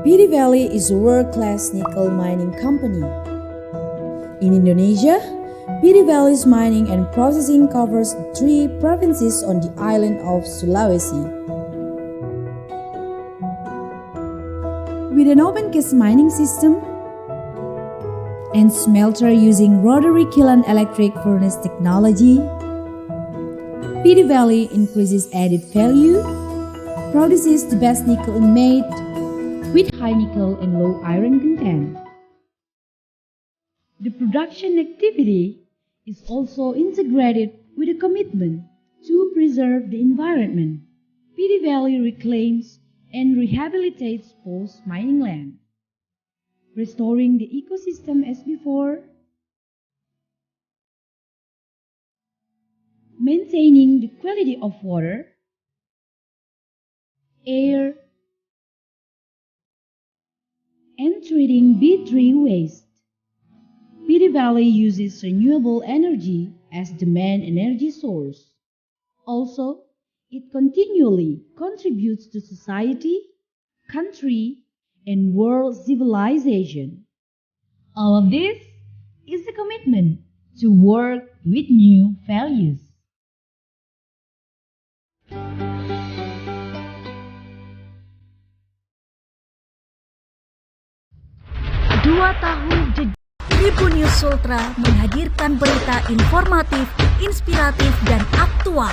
Pidi Valley is a world-class nickel mining company. In Indonesia, Pidi Valley's mining and processing covers 3 provinces on the island of Sulawesi. With an open-cast mining system and smelter using rotary kiln electric furnace technology, Pidi Valley increases added value, produces the best nickel made with high nickel and low iron content. The production activity is also integrated with a commitment to preserve the environment. Pidi Valley reclaims and rehabilitates post-mining land, restoring the ecosystem as before, maintaining the quality of water, air, and treating B3 waste. Pidi Valley uses renewable energy as the main energy source. Also, it continually contributes to society, country, and world civilization. All of this is a commitment to work with new values. Dua tahun Tribun News Sultra menghadirkan berita informatif, inspiratif, dan aktual.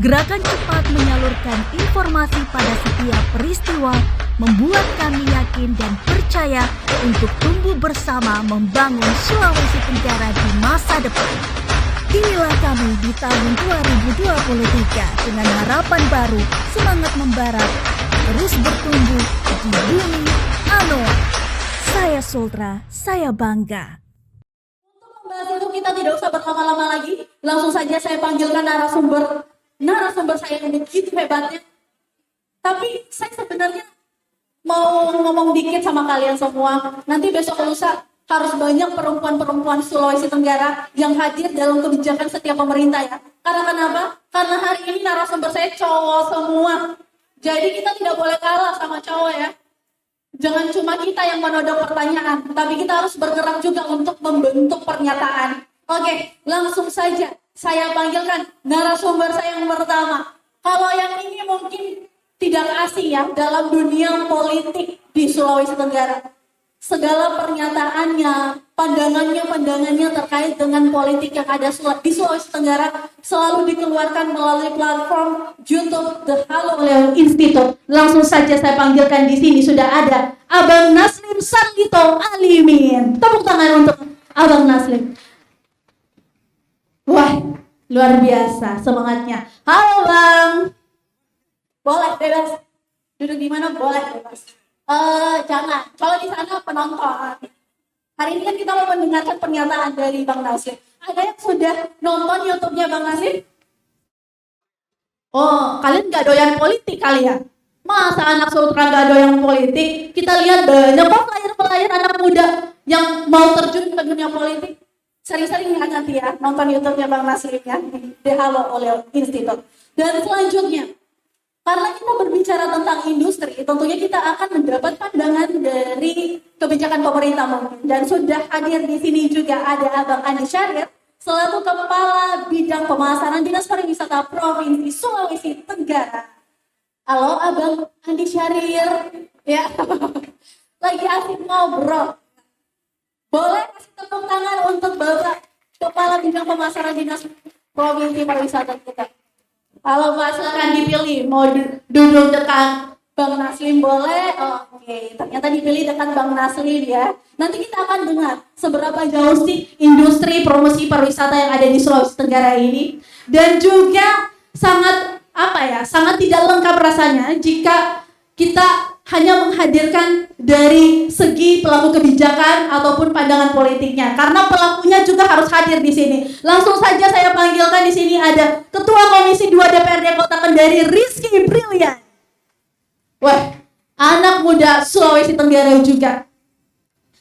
Gerakan cepat menyalurkan informasi pada setiap peristiwa membuat kami yakin dan percaya untuk tumbuh bersama membangun Sulawesi Tenggara di masa depan. Inilah kami di tahun 2023 dengan harapan baru, semangat membara, terus bertumbuh di bumi Anoa. Saya Sultra, saya bangga. Untuk membahas itu kita tidak usah berlama-lama lagi, langsung saja saya panggilkan narasumber saya yang begitu hebatnya. Tapi saya sebenarnya mau ngomong dikit sama kalian semua. Nanti besok lusa harus banyak perempuan-perempuan Sulawesi Tenggara yang hadir dalam kebijakan setiap pemerintah ya. Karena kenapa? Karena hari ini narasumber saya cowok semua. Jadi kita tidak boleh kalah sama cowok ya. Jangan cuma kita yang menodong pertanyaan, tapi kita harus bergerak juga untuk membentuk pernyataan. Oke, langsung saja saya panggilkan narasumber saya yang pertama. Kalau yang ini mungkin tidak asing ya dalam dunia politik di Sulawesi Tenggara. Segala pernyataannya, pandangannya terkait dengan politik yang ada di Sulawesi Tenggara selalu dikeluarkan melalui platform YouTube The Halo Oleo Institute. Langsung saja saya panggilkan di sini sudah ada Abang Naslim Sarlito Alimin. Tepuk tangan untuk Abang Naslim. Wah, luar biasa semangatnya. Halo Bang. Boleh bebas. Duduk di mana boleh bebas. Jangan, kalau di sana penonton. Hari ini kan kita mau mendengarkan pernyataan dari Bang Naslim. Ada yang sudah nonton YouTube-nya Bang Naslim? Oh, kalian gak doyan politik kali ya? Masa anak Sultra gak doyan politik? Kita lihat banyak kok pelayan-pelayan anak muda yang mau terjun ke dunia politik. Sering-sering ya nanti ya, nonton YouTube-nya Bang Naslim ya, di The Halo Oleo Institute. Dan selanjutnya, karena kita berbicara tentang industri, tentunya kita akan mendapat pandangan dari kebijakan pemerintah mungkin. Dan sudah hadir di sini juga ada Abang Andi Syahrir, selaku Kepala Bidang Pemasaran Dinas Pariwisata Provinsi Sulawesi Tenggara. Halo Abang Andi Syahrir, ya lagi asik ngobrol. Boleh kasih tepuk tangan untuk Bapak Kepala Bidang Pemasaran Dinas Provinsi Pariwisata kita. Halo Pak, silakan dipilih. Mau duduk dekat Bang Naslim boleh? Oke, ternyata dipilih dekat Bang Naslim ya. Nanti kita akan dengar seberapa jauh sih industri promosi pariwisata yang ada di Sulawesi Tenggara ini. Dan juga sangat sangat tidak lengkap rasanya jika kita hanya menghadirkan dari segi pelaku kebijakan ataupun pandangan politiknya, karena pelakunya juga harus hadir di sini. Langsung saja saya panggilkan di sini ada Ketua Komisi 2 DPRD Kota Kendari Rizky Brilian. Wah, anak muda Sulawesi Tenggara juga.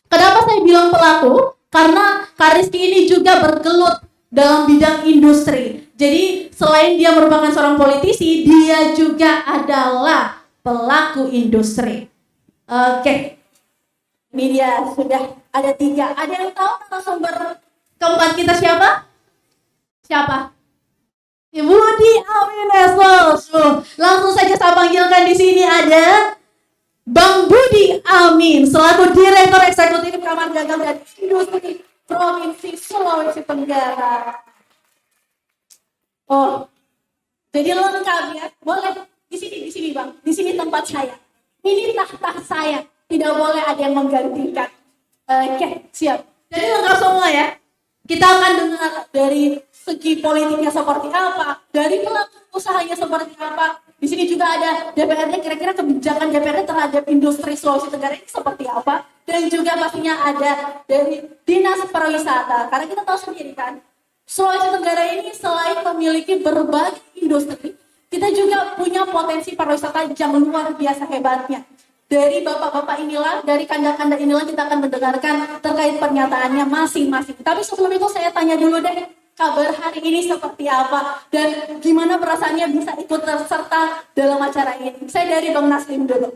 Kenapa saya bilang pelaku? Karena Kak Rizky ini juga bergelut dalam bidang industri. Jadi selain dia merupakan seorang politisi, dia juga adalah pelaku industri. Oke, ini dia sudah ada 3. Ada yang tahu narasumber keempat kita siapa? Siapa? Budi Amin Esos. Langsung saja saya panggilkan di sini ada Bang Budi Amin selaku Direktur Eksekutif Kamar Dagang dan Industri Provinsi Sulawesi Tenggara. Oh, jadi lengkap ya. Boleh di sini Bang. Di sini tempat saya. Ini tahta saya. Tidak boleh ada yang menggantikan. Oke, siap. Jadi lengkap semua ya. Kita akan dengar dari segi politiknya seperti apa, dari pelaku usahanya seperti apa. Di sini juga ada DPR-nya, kira-kira kebijakan DPR terhadap industri Sulawesi Tenggara ini seperti apa. Dan juga pastinya ada dari Dinas Pariwisata. Karena kita tahu sendiri kan, Sulawesi Tenggara ini selain memiliki berbagai industri, kita juga punya potensi pariwisata yang luar biasa hebatnya. Dari bapak-bapak inilah, dari kanda-kanda inilah kita akan mendengarkan terkait pernyataannya masing-masing. Tapi sebelum itu saya tanya dulu deh, kabar hari ini seperti apa? Dan gimana perasaannya bisa ikut serta dalam acara ini? Saya dari Bang Naslim dulu.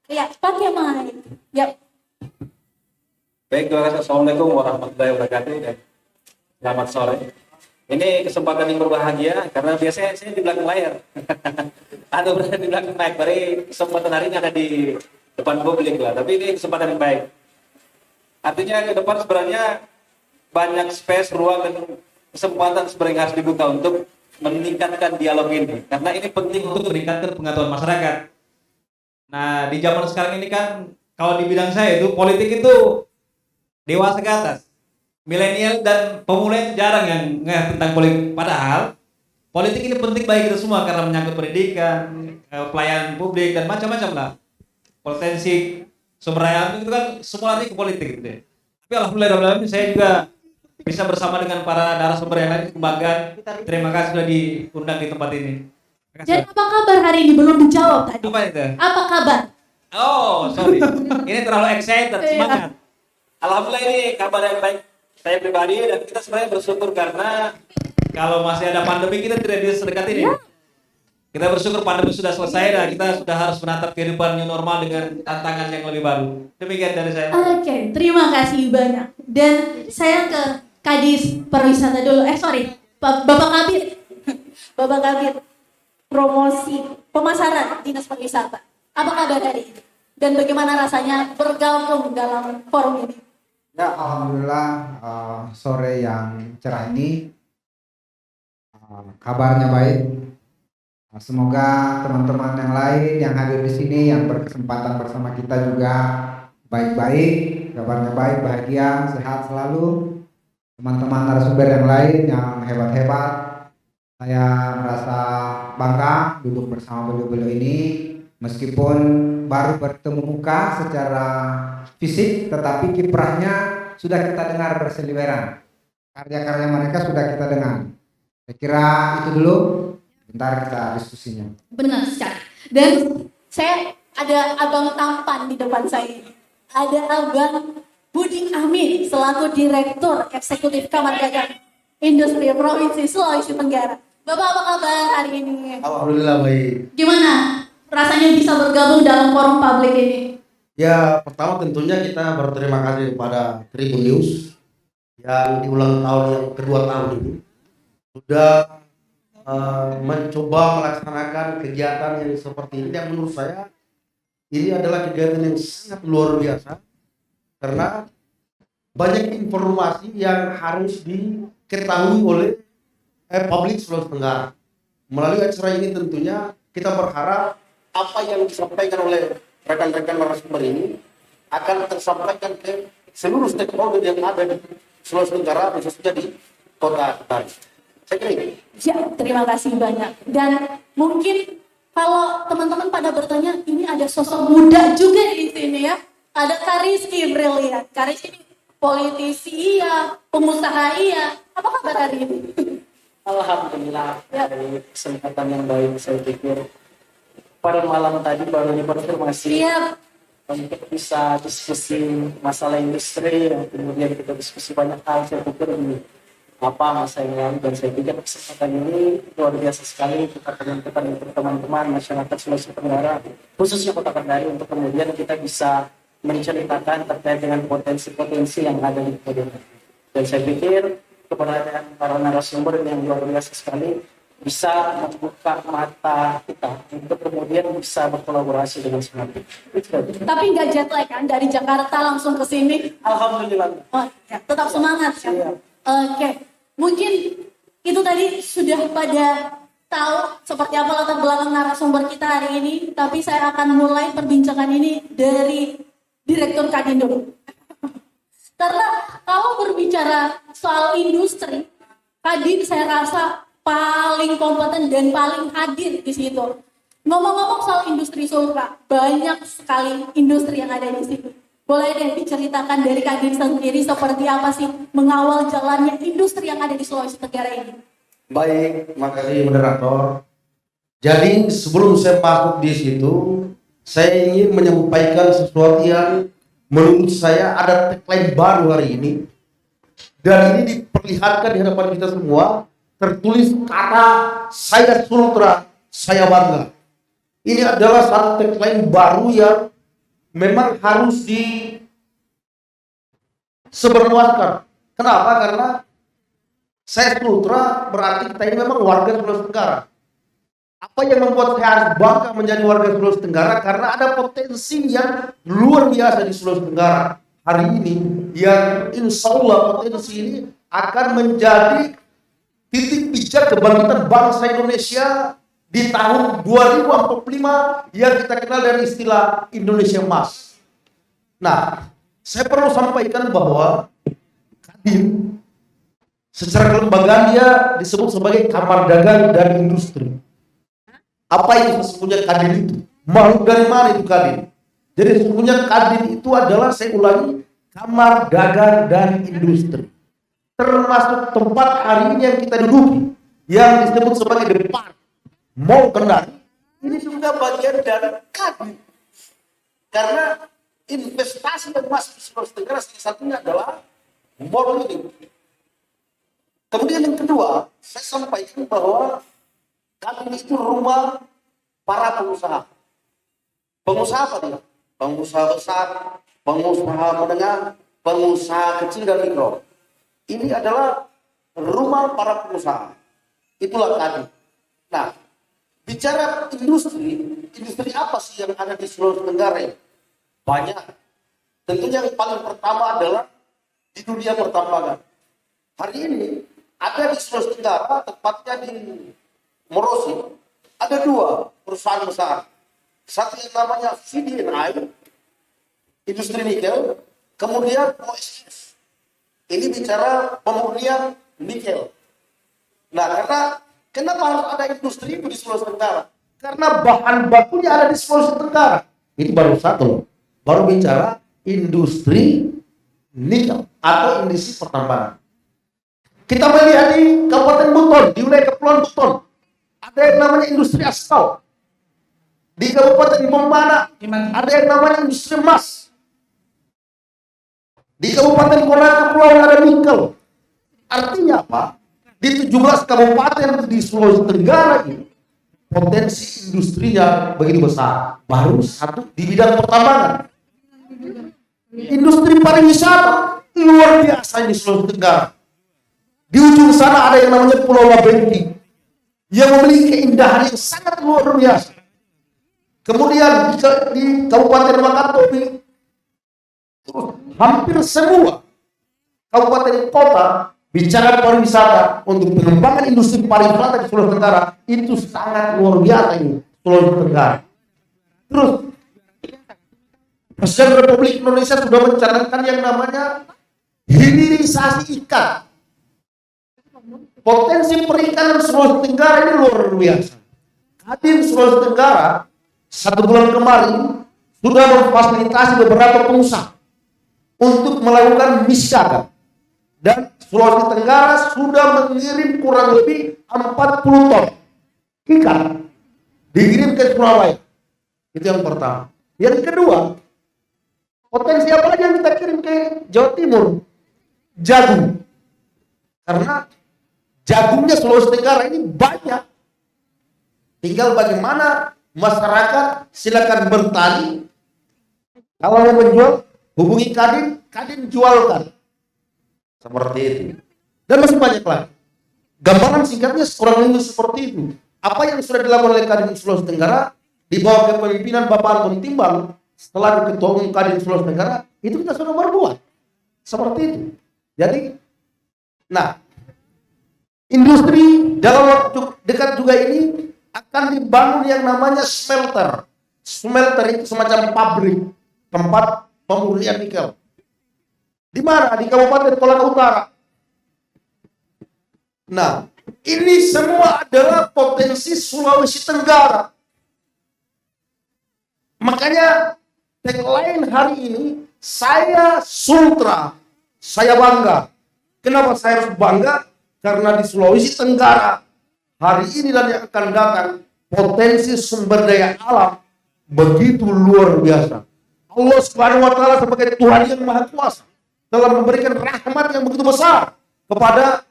Ya, pakai mic. Ya. Baik, terima kasih. Assalamualaikum warahmatullahi wabarakatuh dan selamat sore. Ini kesempatan yang berbahagia karena biasanya saya di belakang layar. Ada berada di belakang mic, berarti kesempatan hari ini ada di depan publik lah. Tapi ini kesempatan yang baik. Artinya ke depan sebenarnya banyak space, ruang dan kesempatan sebenarnya harus dibuka untuk meningkatkan dialog ini. Karena ini penting untuk meningkatkan pengetahuan masyarakat. Nah, di zaman sekarang ini kan kalau di bidang saya itu politik itu dewasa ke atas. Milenial dan pemula itu jarang yang ngerti tentang politik. Padahal politik ini penting bagi kita semua karena menyangkut pendidikan, pelayanan publik dan macam-macam lah. Potensi sumber daya alam itu kan semua lari ke politik gitu deh. Tapi alhamdulillah saya juga bisa bersama dengan para narasumber yang lain kebanggaan. Terima kasih sudah diundang di tempat ini. Dan apa kabar hari ini? Belum dijawab tadi. Apa itu? Apa kabar? Oh, sorry. Ini terlalu excited, semangat. Alhamdulillah ini kabar yang baik. Saya pribadi dan kita sebenarnya bersyukur karena kalau masih ada pandemi kita tidak bisa sedekat ini. Ya. Kita bersyukur pandemi sudah selesai dan kita sudah harus menatap kehidupan new normal dengan tantangan yang lebih baru. Demikian dari saya. Oke, terima kasih banyak. Dan saya ke Kadis Pariwisata dulu. Bapak Kabir. Bapak Kabir. Promosi pemasaran Dinas Pariwisata. Apa kabar hari ini? Dan bagaimana rasanya bergabung dalam forum ini? Ya, alhamdulillah sore yang cerah ini kabarnya baik. Semoga teman-teman yang lain yang hadir di sini yang berkesempatan bersama kita juga baik-baik, kabarnya baik, bahagia, sehat selalu. Teman-teman narasumber yang lain yang hebat-hebat, saya merasa bangga duduk bersama beliau-beliau ini meskipun baru bertemu muka secara fisik, tetapi kiprahnya sudah kita dengar berseliweran. Karya-karya mereka sudah kita dengar. Saya kira itu dulu. Bentar kita diskusinya. Benar sekali. Dan saya ada abang tampan di depan saya. Ada abang Budi Amin selaku Direktur Eksekutif Kamar Dagang Industri Provinsi Sulawesi Tenggara. Bapak apa kabar hari ini? Alhamdulillah baik. Gimana rasanya bisa bergabung dalam forum publik ini? Ya, pertama tentunya kita berterima kasih kepada Tribun News yang di ulang tahun yang kedua tahun ini sudah mencoba melaksanakan kegiatan yang seperti ini yang menurut saya ini adalah kegiatan yang sangat luar biasa karena banyak informasi yang harus diketahui oleh publik Sulawesi Tenggara. Melalui acara ini tentunya kita berharap apa yang disampaikan oleh rekan-rekan narasumber ini akan tersampaikan ke seluruh stakeholder yang ada di Sulawesi Tenggara, khususnya di Kota Bali. Saya kira ini. Ya, terima kasih banyak. Dan mungkin kalau teman-teman pada bertanya, ini ada sosok muda juga di sini ya. Ada Kariski Brilian. Kariski ini politisi iya, pengusaha iya. Apa kabar hari ini? Alhamdulillah, dari kesempatan yang baik saya pikir pada malam tadi baru dikonfirmasi untuk bisa diskusi masalah industri, kemudian kita diskusi banyak hal. Saya pikir ini masa yang lalu, dan saya pikir kesempatan ini luar biasa sekali kita untuk teman-teman masyarakat Sulawesi Tenggara, khususnya Kota Kendari, untuk kemudian kita bisa menceritakan terkait dengan potensi-potensi yang ada di kemudian hari. Dan saya pikir keberadaan para narasumber yang luar biasa sekali bisa membuka mata kita untuk kemudian bisa berkolaborasi dengan semua. Tapi nggak jet lag kan dari Jakarta langsung ke sini? Alhamdulillah. Oh, ya, tetap semangat kan? Iya. Oke, mungkin itu tadi sudah pada tahu seperti apa latar belakang narasumber kita hari ini. Tapi saya akan mulai perbincangan ini dari Direktur Kadin dulu. Karena kalau berbicara soal industri, Kadin saya rasa paling kompeten dan paling hadir di situ. Ngomong-ngomong soal industri Sultra, banyak sekali industri yang ada di sini. Boleh deh diceritakan dari Kadin sendiri seperti apa sih mengawal jalannya industri yang ada di Sulawesi Tenggara ini? Baik, makasih moderator. Jadi sebelum saya masuk di situ, saya ingin menyampaikan sesuatu yang menurut saya ada tagline baru hari ini. Dan ini diperlihatkan di hadapan kita semua, tertulis kata "Saya Sultra, saya bangga". Ini adalah satu tagline baru yang memang harus disebarluaskan. Kenapa? Karena saya Sultra berarti kita ini memang warga Sulawesi Tenggara. Apa yang membuat saya harus bangga menjadi warga Sulawesi Tenggara? Karena ada potensi yang luar biasa di Sulawesi Tenggara hari ini, yang insya Allah potensi ini akan menjadi titik pijak kebangkitan bangsa Indonesia di tahun 2045 yang kita kenal dari istilah Indonesia Emas. Nah, saya perlu sampaikan bahwa Kadin secara kelembagaan dia disebut sebagai Kamar Dagang dan Industri. Apa itu sesungguhnya Kadin itu? Makhluk dari mana itu Kadin? Jadi sesungguhnya Kadin itu adalah, saya ulangi, Kamar Dagang dan Industri. Termasuk tempat hari ini yang kita duduki, yang disebut sebagai depan Mall Kendari, ini juga bagian dari Kadin. Karena investasi yang masuk di Sulawesi Tenggara salah satunya adalah mall ini. Kemudian yang kedua, saya sampaikan bahwa Kadin itu rumah para pengusaha. Pengusaha apa dia? Pengusaha besar, pengusaha menengah, pengusaha kecil dan mikro. Ini adalah rumah para pengusaha. Itulah Kadin. Nah, bicara industri apa sih yang ada di Sulawesi Tenggara ini? Banyak. Tentunya yang paling pertama adalah di dunia pertambangan. Hari ini ada di Sulawesi Tenggara, tepatnya di Morosi, ada dua perusahaan besar. Satu yang namanya VDNI, industri nikel, kemudian OSS. Ini bicara pemurnian nikel. Nah, kenapa harus ada industri itu di Sulawesi Tenggara? Karena bahan bakunya ada di Sulawesi Tenggara. Ini baru satu loh. Baru bicara industri nikel atau industri pertambangan. Kita melihat di Kabupaten Buton, di wilayah Kepulauan Buton, ada yang namanya industri aspal. Di Kabupaten Bombana, ada yang namanya industri emas. Di Kabupaten Konawe Kepulauan ada nikel. Artinya apa? Di 17 kabupaten di Sulawesi Tenggara ini, potensi industrinya begitu besar. Baru satu di bidang pertambangan. Industri pariwisata luar biasa di Sulawesi Tenggara. Di ujung sana ada yang namanya Pulau Labenti yang memiliki keindahan yang sangat luar biasa. Kemudian di Kabupaten Wakatobi, hampir semua kabupaten kota bicara pariwisata untuk pengembangan industri pariwisata di Sulawesi Tenggara itu sangat luar biasa ini Sulawesi Tenggara. Terus Presiden Republik Indonesia sudah mencanangkan yang namanya hilirisasi ikan. Potensi perikanan Sulawesi Tenggara ini luar biasa. Kadin Sulawesi Tenggara 1 bulan kemarin sudah memfasilitasi beberapa pengusaha untuk melakukan misdagang, dan Sulawesi Tenggara sudah mengirim kurang lebih 40 ton ikan dikirim ke Surabaya. Itu yang pertama. Yang kedua, potensi apa lagi yang kita kirim ke Jawa Timur? Jagung. Karena jagungnya Sulawesi Tenggara ini banyak. Tinggal bagaimana masyarakat silakan bertani. Kalau mau menjual, hubungi Kadin, Kadin jualkan. Seperti itu. Dan masih banyak lagi. Gambaran singkatnya kurang lebih seperti itu. Apa yang sudah dilakukan oleh Kadin Sulawesi Tenggara di bawah kepemimpinan Bapak Anton Timbang setelah Ketua Umum Kadin Sulawesi Tenggara, itu kita sudah berbuat. Seperti itu. Jadi, nah, industri dalam waktu dekat juga ini akan dibangun yang namanya smelter. Smelter itu semacam pabrik tempat pemurnian nikel. Di mana? Di Kabupaten Kolaka Utara. Nah, ini semua adalah potensi Sulawesi Tenggara. Makanya tagline hari ini, saya Sultra, saya bangga. Kenapa saya harus bangga? Karena di Sulawesi Tenggara hari ini dan yang akan datang potensi sumber daya alam begitu luar biasa. Allah Subhanahu wa taala sebagai Tuhan yang Maha Kuasa telah memberikan rahmat yang begitu besar kepada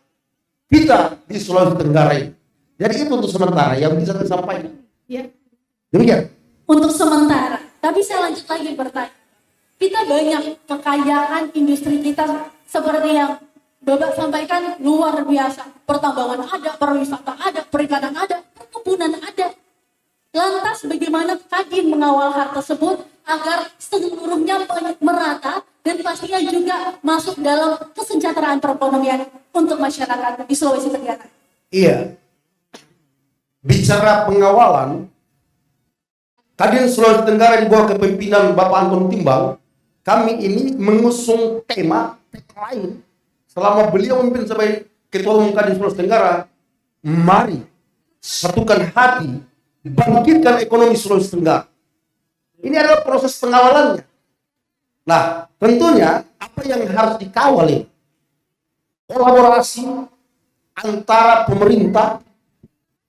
kita di Sulawesi Tenggara ini. Jadi itu untuk sementara yang bisa saya sampaikan. Ya. Demikian. Untuk sementara. Tapi saya lanjut lagi bertanya. Kita banyak kekayaan industri kita seperti yang Bapak sampaikan luar biasa. Pertambangan ada, pariwisata ada, perikanan ada, perkebunan ada. Lantas bagaimana Kadin mengawal hal tersebut agar seluruhnya merata dan pastinya juga masuk dalam kesejahteraan perekonomian untuk masyarakat di Sulawesi Tenggara? Iya. Bicara pengawalan, Kadin Sulawesi Tenggara di bawah kepemimpinan Bapak Anton Timbang, kami ini mengusung tema lain selama beliau memimpin sebagai Ketua Umum Kadin Sulawesi Tenggara. Mari satukan hati, bangkitkan ekonomi Sulawesi Tenggara. Ini adalah proses pengawalannya. Nah, tentunya apa yang harus dikawal ini? Kolaborasi antara pemerintah,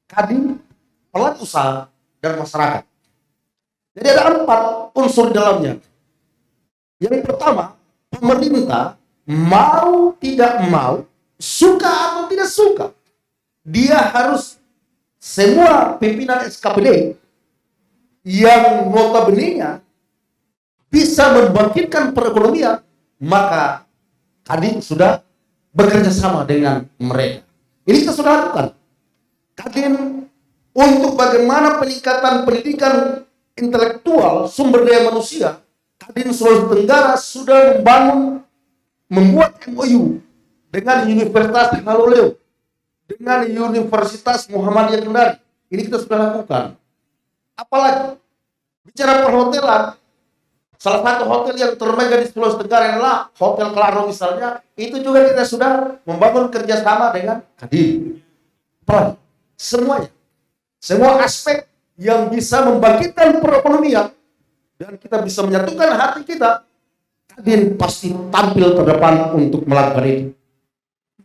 Kadin, pelaku usaha, dan masyarakat. Jadi ada 4 unsur di dalamnya. Yang pertama, pemerintah mau tidak mau, suka atau tidak suka, dia harus semua pimpinan SKPD yang notabene-nya bisa membangkitkan perekonomian, maka Kadin sudah bekerja sama dengan mereka. Ini kita sudah lakukan. Kadin untuk bagaimana peningkatan pendidikan intelektual sumber daya manusia, Kadin Sulawesi Tenggara sudah membuat MOU dengan Universitas Haloleo, dengan Universitas Muhammadiyah Kendari. Ini kita sudah lakukan. Apalagi bicara perhotelan, salah satu hotel yang termegah di Sulawesi Tenggara adalah Hotel Claro misalnya. Itu juga kita sudah membangun kerjasama dengan Kadin. Semuanya, semua aspek yang bisa membangkitkan perekonomian dan kita bisa menyatukan hati kita, Kadin pasti tampil terdepan untuk melakukan itu.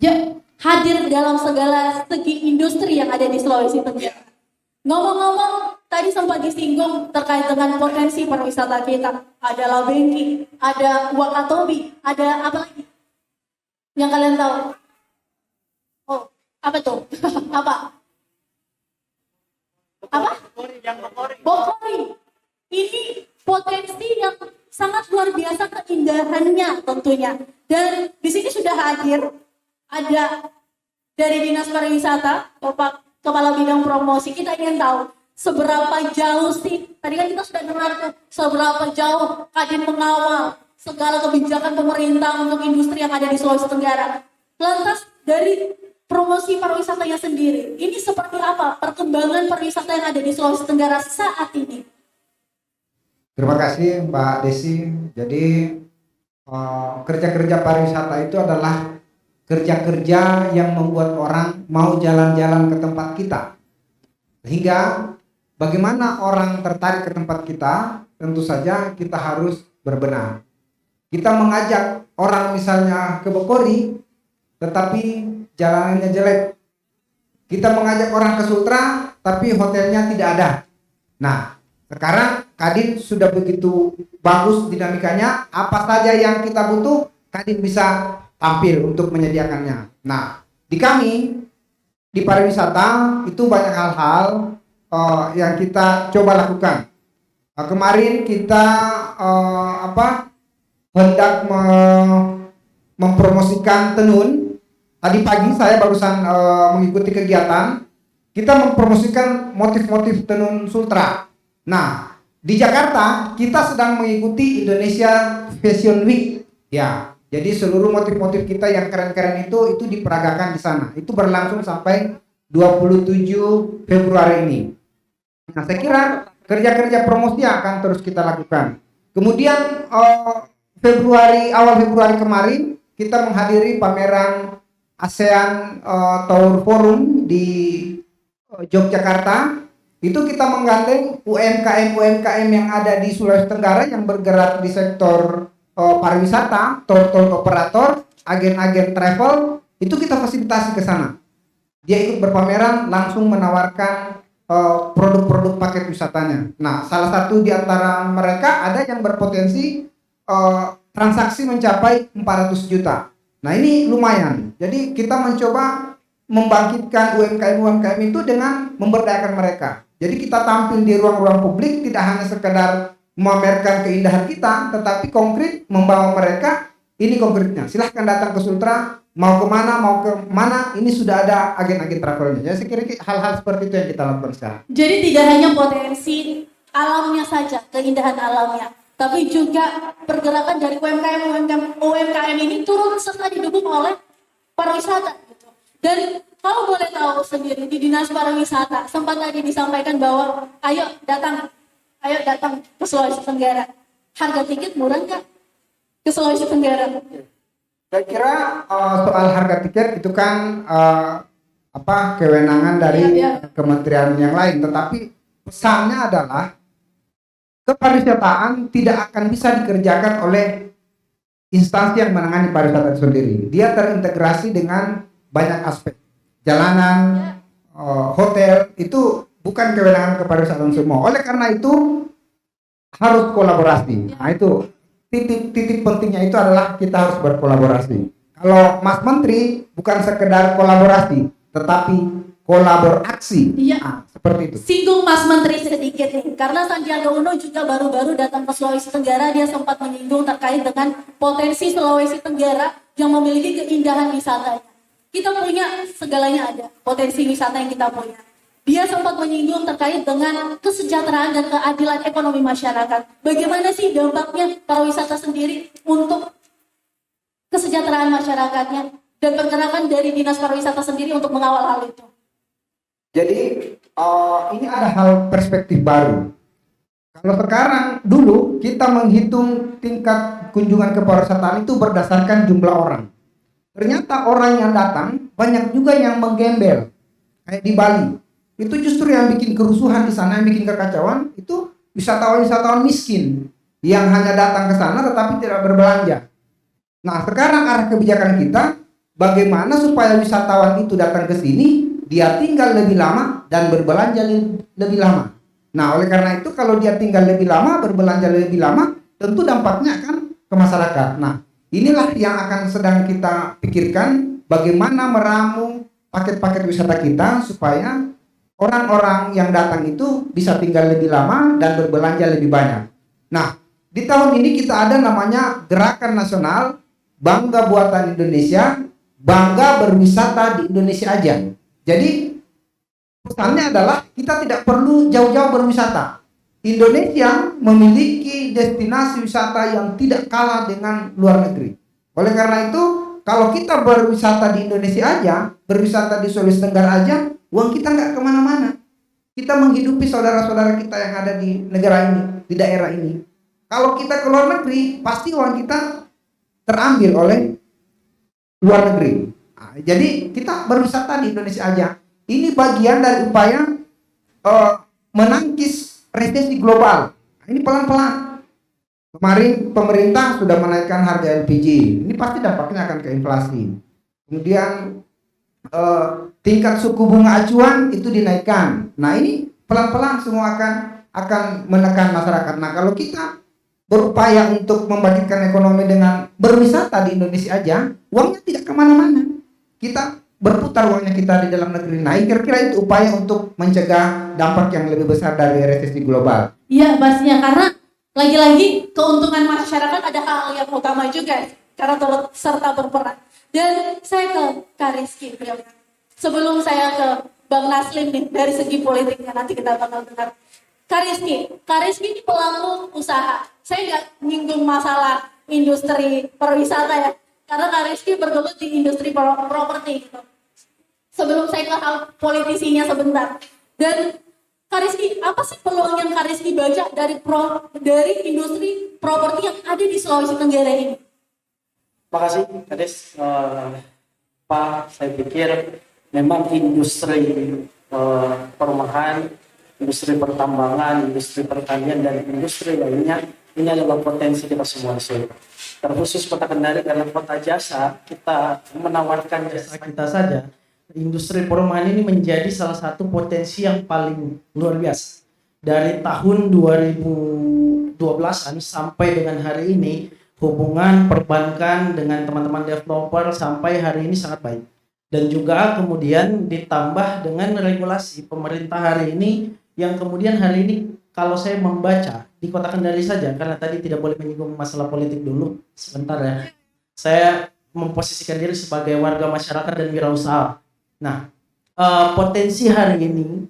Ya, hadir dalam segala segi industri yang ada di Sulawesi Tenggara. Ngomong-ngomong, tadi sempat disinggung terkait dengan potensi pariwisata kita. Ada Labengki, ada Wakatobi, ada apa lagi? Yang kalian tahu? Oh, apa tuh? Apa? Bokori. Ini potensi yang sangat luar biasa keindahannya tentunya. Dan di sini sudah hadir ada dari Dinas Pariwisata, Bapak Kepala Bidang Promosi. Kita ingin tahu seberapa jauh sih, tadi kan kita sudah dengar tuh, seberapa jauh Kadin mengawal segala kebijakan pemerintah untuk industri yang ada di Sulawesi Tenggara. Lantas dari promosi pariwisatanya sendiri, ini seperti apa perkembangan pariwisata yang ada di Sulawesi Tenggara saat ini? Terima kasih Mbak Desi. Jadi kerja-kerja pariwisata itu adalah kerja-kerja yang membuat orang mau jalan-jalan ke tempat kita. Sehingga bagaimana orang tertarik ke tempat kita, tentu saja kita harus berbenah. Kita mengajak orang misalnya ke Bokori, tetapi jalanannya jelek. Kita mengajak orang ke Sultra, tapi hotelnya tidak ada. Nah, sekarang Kadin sudah begitu bagus dinamikanya, apa saja yang kita butuh, Kadin bisa tampil untuk menyediakannya. Nah, di kami di pariwisata itu banyak hal-hal yang kita coba lakukan. Kemarin kita hendak mempromosikan tenun. Tadi pagi saya barusan mengikuti kegiatan. Kita mempromosikan motif-motif tenun Sultra. Nah, di Jakarta kita sedang mengikuti Indonesia Fashion Week. Ya, jadi seluruh motif-motif kita yang keren-keren itu diperagakan di sana. Itu berlangsung sampai 27 Februari ini. Nah, saya kira kerja-kerja promosi akan terus kita lakukan. Kemudian awal Februari kemarin kita menghadiri pameran ASEAN Tour Forum di Yogyakarta. Itu kita menggandeng UMKM yang ada di Sulawesi Tenggara yang bergerak di sektor pariwisata, tour operator, agen-agen travel. Itu kita fasilitasi ke sana. Dia ikut berpameran, langsung menawarkan produk-produk paket wisatanya. Nah, salah satu di antara mereka ada yang berpotensi transaksi mencapai 400 juta. Nah, ini lumayan. Jadi kita mencoba membangkitkan UMKM itu dengan memberdayakan mereka. Jadi kita tampil di ruang-ruang publik tidak hanya sekedar memamerkan keindahan kita, tetapi konkret membawa mereka, ini konkretnya. Silahkan datang ke Sultra, mau kemana, ini sudah ada agen-agen travelnya. Jadi saya kira hal-hal seperti itu yang kita lakukan sekarang. Jadi tidak hanya potensi alamnya saja, keindahan alamnya, tapi juga pergerakan dari UMKM ini turut serta didukung oleh pariwisata. Gitu. Dan kalau boleh tahu sendiri di Dinas Pariwisata sempat tadi disampaikan bahwa ayo datang ke Sulawesi Tenggara. Harga tiket murah nggak ke Sulawesi Tenggara? Saya kira soal harga tiket itu kan kewenangan dari kementerian yang lain, tetapi pesannya adalah kepariwisataan tidak akan bisa dikerjakan oleh instansi yang menangani pariwisata itu sendiri. Dia terintegrasi dengan banyak aspek. Jalanan, hotel itu bukan kewenangan kepariwisataan semua. Oleh karena itu harus kolaborasi. Nah, itu titik pentingnya itu adalah kita harus berkolaborasi. Kalau Mas Menteri bukan sekedar kolaborasi, tetapi kolaborasi. Iya. Nah, seperti itu. Singgung Mas Menteri sedikit nih, karena Sandiaga Uno juga baru-baru datang ke Sulawesi Tenggara, dia sempat menyinggung terkait dengan potensi Sulawesi Tenggara yang memiliki keindahan wisatanya. Kita punya segalanya ada, potensi wisata yang kita punya. Dia sempat menyinggung terkait dengan kesejahteraan dan keadilan ekonomi masyarakat. Bagaimana sih dampaknya pariwisata sendiri untuk kesejahteraan masyarakatnya dan pergerakan dari Dinas Pariwisata sendiri untuk mengawal hal itu? Jadi ini ada hal perspektif baru. Kalau sekarang dulu kita menghitung tingkat kunjungan ke pariwisataan itu berdasarkan jumlah orang. Ternyata orang yang datang banyak juga yang menggembel. Kayak di Bali. Itu justru yang bikin kerusuhan di sana, yang bikin kekacauan itu wisatawan-wisatawan miskin yang hanya datang ke sana tetapi tidak berbelanja. Nah, sekarang arah kebijakan kita bagaimana supaya wisatawan itu datang ke sini, dia tinggal lebih lama dan berbelanja lebih lama. Nah, oleh karena itu kalau dia tinggal lebih lama, berbelanja lebih lama, tentu dampaknya akan ke masyarakat. Nah, inilah yang akan sedang kita pikirkan, bagaimana meramu paket-paket wisata kita supaya orang-orang yang datang itu bisa tinggal lebih lama dan berbelanja lebih banyak. Nah, di tahun ini kita ada namanya Gerakan Nasional Bangga Buatan Indonesia, Bangga Berwisata di Indonesia aja. Jadi, pesannya adalah kita tidak perlu jauh-jauh berwisata. Indonesia memiliki destinasi wisata yang tidak kalah dengan luar negeri. Oleh karena itu, kalau kita berwisata di Indonesia aja, berwisata di Sulawesi Tenggara aja, uang kita nggak kemana-mana. Kita menghidupi saudara-saudara kita yang ada di negara ini, di daerah ini. Kalau kita ke luar negeri, pasti uang kita terambil oleh luar negeri. Nah, jadi kita berwisata di Indonesia aja. Ini bagian dari upaya menangkis resesi global. Nah, ini pelan-pelan. Kemarin pemerintah sudah menaikkan harga LPG. Ini pasti dampaknya akan ke inflasi. Kemudian tingkat suku bunga acuan itu dinaikkan. Nah, ini pelan-pelan semua akan menekan masyarakat. Nah, kalau kita berupaya untuk membangkitkan ekonomi dengan berwisata di Indonesia aja, uangnya tidak kemana-mana. Kita berputar uangnya kita di dalam negeri naik, kira-kira itu upaya untuk mencegah dampak yang lebih besar dari resesi global. Iya pastinya, karena lagi-lagi keuntungan masyarakat ada hal yang utama juga karena turut serta berperan. Dan saya ke Kak Rizky, sebelum saya ke Bang Naslim nih, dari segi politiknya nanti kita bakal dengar. Kak Rizky ini pelaku usaha. Saya nggak nyinggung masalah industri perwisata ya, karena Kak Rizky bergelut di industri properti gitu. Sebelum saya ke hal politisinya sebentar. Dan Kak Rizky, apa sih peluang yang Kak Rizky baca dari industri properti yang ada di Sulawesi Tenggara ini? Makasih, Kades. Pak, saya pikir memang industri perumahan, industri pertambangan, industri pertanian, dan industri lainnya ini adalah potensi kita semua di sini. Terkhusus Kota Kendari karena kota jasa, kita menawarkan jasa kita saja. Industri perumahan ini menjadi salah satu potensi yang paling luar biasa. Dari tahun 2012-an sampai dengan hari ini, hubungan perbankan dengan teman-teman developer sampai hari ini sangat baik. Dan juga kemudian ditambah dengan regulasi pemerintah hari ini, yang kemudian hari ini kalau saya membaca di Kota Kendari saja, karena tadi tidak boleh menyinggung masalah politik dulu, sebentar ya. Saya memposisikan diri sebagai warga masyarakat dan wirausaha. Nah, potensi hari ini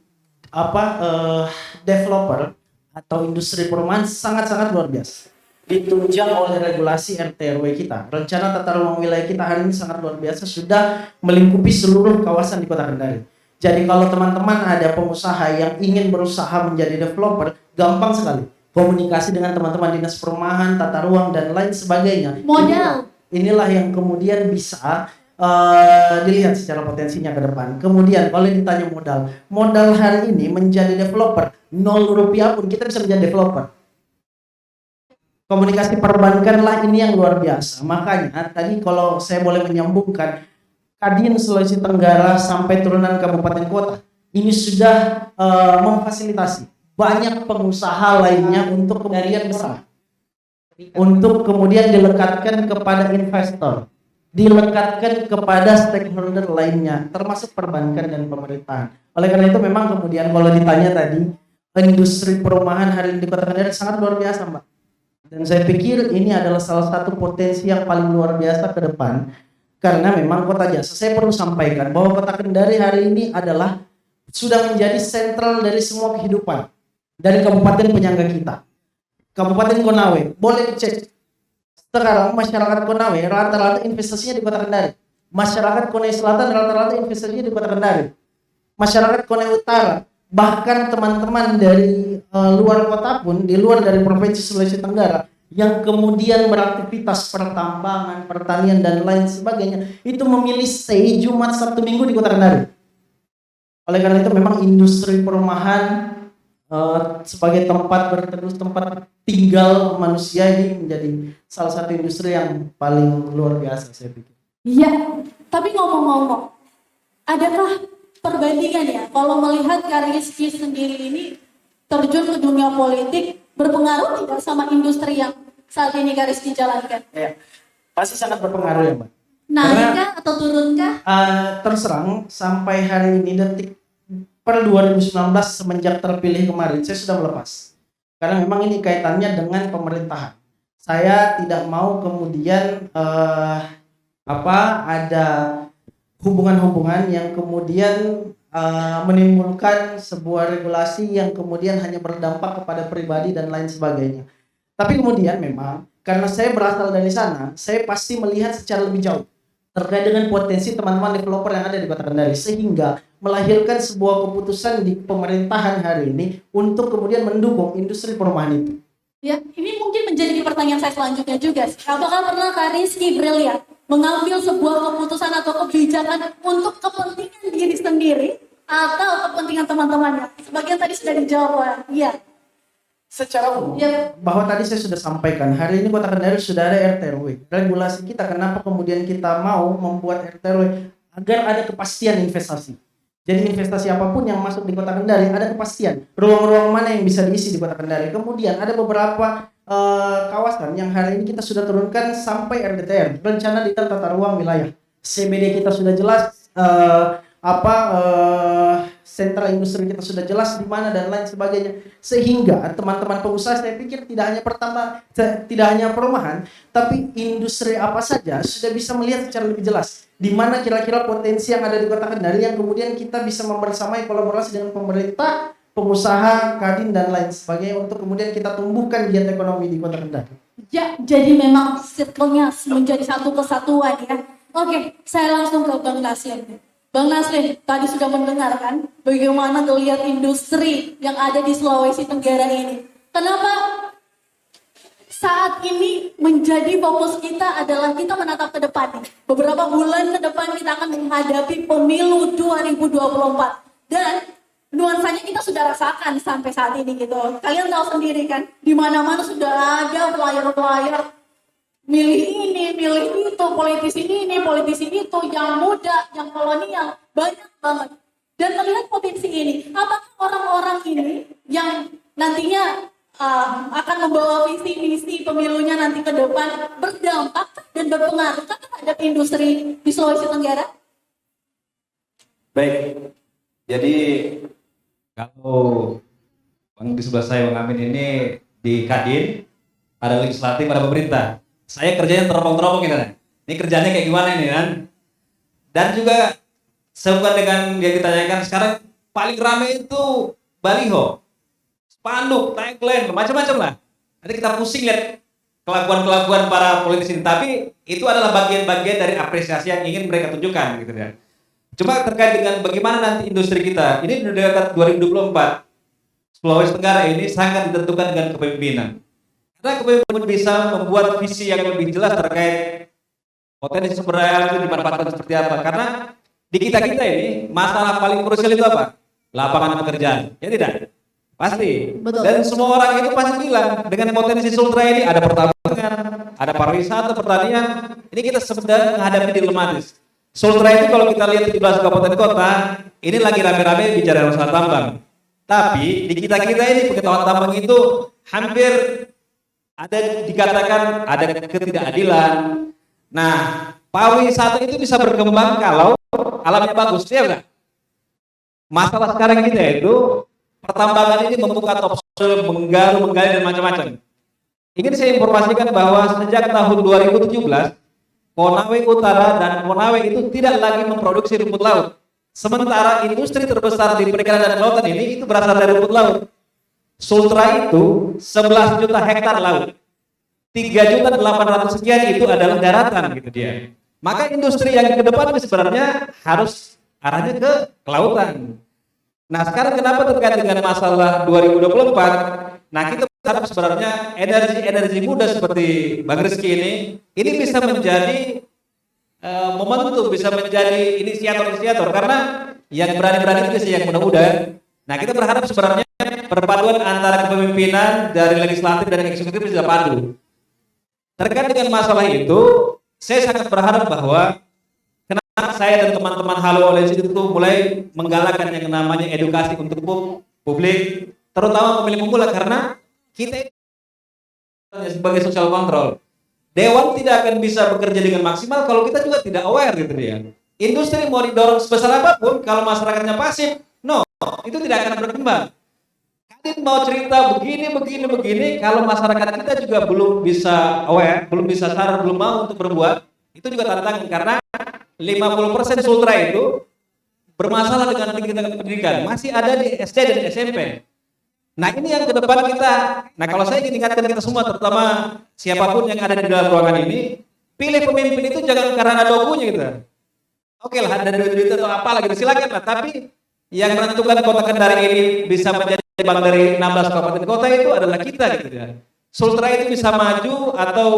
developer atau industri perumahan sangat-sangat luar biasa. Ditunjang oleh regulasi RT/RW kita. Rencana tata ruang wilayah kita hari ini sangat luar biasa, sudah melingkupi seluruh kawasan di Kota Kendari. Jadi kalau teman-teman ada pengusaha yang ingin berusaha menjadi developer, gampang sekali. Komunikasi dengan teman-teman dinas perumahan, tata ruang, dan lain sebagainya. Modal. Inilah yang kemudian bisa dilihat secara potensinya ke depan. Kemudian kalau ditanya modal hari ini menjadi developer 0 rupiah pun kita bisa menjadi developer. Komunikasi perbankan lah ini yang luar biasa. Makanya tadi kalau saya boleh menyambungkan, Kadin Sulawesi Tenggara sampai turunan kabupaten kota ini sudah memfasilitasi banyak pengusaha lainnya untuk kemudian besar, untuk kemudian dilekatkan kepada investor, dilekatkan kepada stakeholder lainnya, termasuk perbankan dan pemerintahan. Oleh karena itu memang kemudian kalau ditanya tadi, industri perumahan hari ini di Kota Kendari sangat luar biasa, Mbak. Dan saya pikir ini adalah salah satu potensi yang paling luar biasa ke depan, karena memang kota jasa. Saya perlu sampaikan bahwa Kota Kendari hari ini adalah sudah menjadi sentral dari semua kehidupan dari kabupaten penyangga kita. Kabupaten Konawe, boleh dicek. Sekarang masyarakat Konawe rata-rata investasinya di Kota Kendari. Masyarakat Konawe Selatan rata-rata investasinya di Kota Kendari. Masyarakat Konawe Utara, bahkan teman-teman dari luar kota pun, di luar dari Provinsi Sulawesi Tenggara, yang kemudian beraktivitas pertambangan, pertanian, dan lain sebagainya, itu memilih stay Jumat, Sabtu, Minggu di Kota Kendari. Oleh karena itu memang industri perumahan sebagai tempat berteduh, tempat tinggal manusia ini menjadi salah satu industri yang paling luar biasa, saya pikir. Iya, tapi ngomong-ngomong, adakah perbandingan ya kalau melihat Kak Rizky sendiri ini terjun ke dunia politik, berpengaruh tidak sama industri yang saat ini Kak Rizky jalankan? Ya, pasti sangat berpengaruh ya, Mbak. Naikkah atau turunkah? Terserang sampai hari ini detik per 2019 semenjak terpilih kemarin saya sudah melepas. Karena memang ini kaitannya dengan pemerintahan. Saya tidak mau kemudian ada hubungan-hubungan yang kemudian menimbulkan sebuah regulasi yang kemudian hanya berdampak kepada pribadi dan lain sebagainya. Tapi kemudian memang karena saya berasal dari sana, saya pasti melihat secara lebih jauh terkait dengan potensi teman-teman developer yang ada di Kota Kendari, sehingga melahirkan sebuah keputusan di pemerintahan hari ini untuk kemudian mendukung industri perumahan itu. Ya, ini mungkin menjadi pertanyaan saya selanjutnya juga. Apakah pernah Kak Rizky Brilliant mengambil sebuah keputusan atau kebijakan untuk kepentingan diri sendiri atau kepentingan teman-temannya? Sebagian tadi sudah dijawab, iya. Secara umum, Ya. bahwa tadi saya sudah sampaikan, hari ini Kota Kendari sudah ada RT/RW. Regulasi kita, kenapa kemudian kita mau membuat RT/RW? Agar ada kepastian investasi. Jadi investasi apapun yang masuk di Kota Kendari ada kepastian. Ruang-ruang mana yang bisa diisi di Kota Kendari. Kemudian ada beberapa kawasan yang hari ini kita sudah turunkan sampai RDTR, rencana detail tata ruang wilayah. CBD kita sudah jelas, Sentral industri kita sudah jelas di mana dan lain sebagainya, sehingga teman-teman pengusaha saya pikir tidak hanya perumahan, tapi industri apa saja sudah bisa melihat secara lebih jelas di mana kira-kira potensi yang ada di Kota Kendari yang kemudian kita bisa membersamai kolaborasi dengan pemerintah, pengusaha, kadin dan lain sebagainya untuk kemudian kita tumbuhkan giat ekonomi di Kota Kendari. Ya, jadi memang circle-nya menjadi satu kesatuan ya. Oke, saya langsung ke Bang Naslim. Bang Naslim, tadi sudah mendengarkan bagaimana geliat industri yang ada di Sulawesi Tenggara ini. Kenapa saat ini menjadi fokus kita adalah kita menatap ke depan. Beberapa bulan ke depan kita akan menghadapi pemilu 2024. Dan nuansanya kita sudah rasakan sampai saat ini gitu. Kalian tahu sendiri kan, di mana-mana sudah ada flyer-flyer milih ini, milih itu, politisi ini, politisi itu, yang muda, yang kolonial, banyak banget. Dan melihat potensi ini, apakah orang-orang ini yang nantinya akan membawa visi misi pemilunya nanti ke depan berdampak dan berpengaruh terhadap industri di Sulawesi Tenggara? Baik, jadi kalau Bang di sebelah saya Bang Amin ini di Kadin, ada legislatif, ada pemerintah. Saya kerjanya teropong-teropong gitu kan. Ini kerjanya kayak gimana ini kan? Dan juga sebuah dengan yang ditanyakan sekarang paling ramai itu baliho, spanduk, tagline, macam-macam lah. Nanti kita pusing lihat kelakuan-kelakuan para politisi ini. Tapi itu adalah bagian-bagian dari apresiasi yang ingin mereka tunjukkan gitu kan. Cuma terkait dengan bagaimana nanti industri kita, ini di dekat 2024, Sulawesi Tenggara ini sangat ditentukan dengan kepemimpinan. Karena kepemimpinan bisa membuat visi yang lebih jelas terkait potensi sumber daya itu dimanfaatkan seperti apa. Karena di kita-kita ini, masalah paling krusial itu apa? Lapangan pekerjaan, ya tidak? Pasti. Betul. Dan semua orang itu pasti bilang, dengan potensi sultra ini ada pertambangan, ada pariwisata, pertanian, ini kita sedang menghadapi dilematis. Sultra itu kalau kita lihat 17 kabupaten kota, ini lagi rame-rame bicara masalah tambang. Tapi di kita-kita ini pengetahuan tambang itu hampir ada dikatakan ada ketidakadilan. Nah, pariwisata itu bisa berkembang kalau alamnya bagus, ya enggak? Masalah sekarang kita itu pertambangan ini membuka topsoil, menggali dan macam-macam. Ingin saya informasikan bahwa sejak tahun 2017 Konawe Utara dan Konawe itu tidak lagi memproduksi rumput laut. Sementara industri terbesar di perikanan dan kelautan ini itu berasal dari rumput laut. Sultra itu 11 juta hektar laut. 3.800.000 sekian itu adalah daratan gitu dia. Maka industri yang ke depan sebenarnya harus arahnya ke kelautan. Nah, sekarang kenapa terkait dengan masalah 2024? Nah, kita berharap sebenarnya energi muda seperti Bang Rizky ini bisa menjadi momentum, bisa menjadi inisiator karena yang berani-berani itu yang muda-muda. Nah, kita berharap sebenarnya perpaduan antara kepemimpinan dari legislatif dan eksekutif bisa padu. Terkait dengan masalah itu, saya sangat berharap bahwa kenapa saya dan teman-teman Halo Oleh itu mulai menggalakkan yang namanya edukasi untuk publik, terutama pemilih pemula, karena kita sebagai social control. Dewan tidak akan bisa bekerja dengan maksimal kalau kita juga tidak aware gitu dia. Industri mau didorong sebesar apapun, kalau masyarakatnya pasif, no, itu tidak akan berkembang. Kadin mau cerita begini, kalau masyarakat kita juga belum bisa aware, belum bisa sadar, belum mau untuk berbuat, itu juga tantangan karena 50% sultra itu bermasalah dengan tingkat pendidikan, masih ada di SD dan SMP. Nah, ini yang ke depan kita. Nah, kalau saya ingin ingatkan kita semua, terutama siapapun yang ada di dalam ruangan ini, pilih pemimpin itu jangan karena ada dokunya gitu. Oke lah, ada duit atau apa lagi, silakan lah. Tapi yang menentukan Kota Kendari ini bisa menjadi bang dari 16 kabupaten kota itu adalah kita gitu ya. Sultra itu bisa maju atau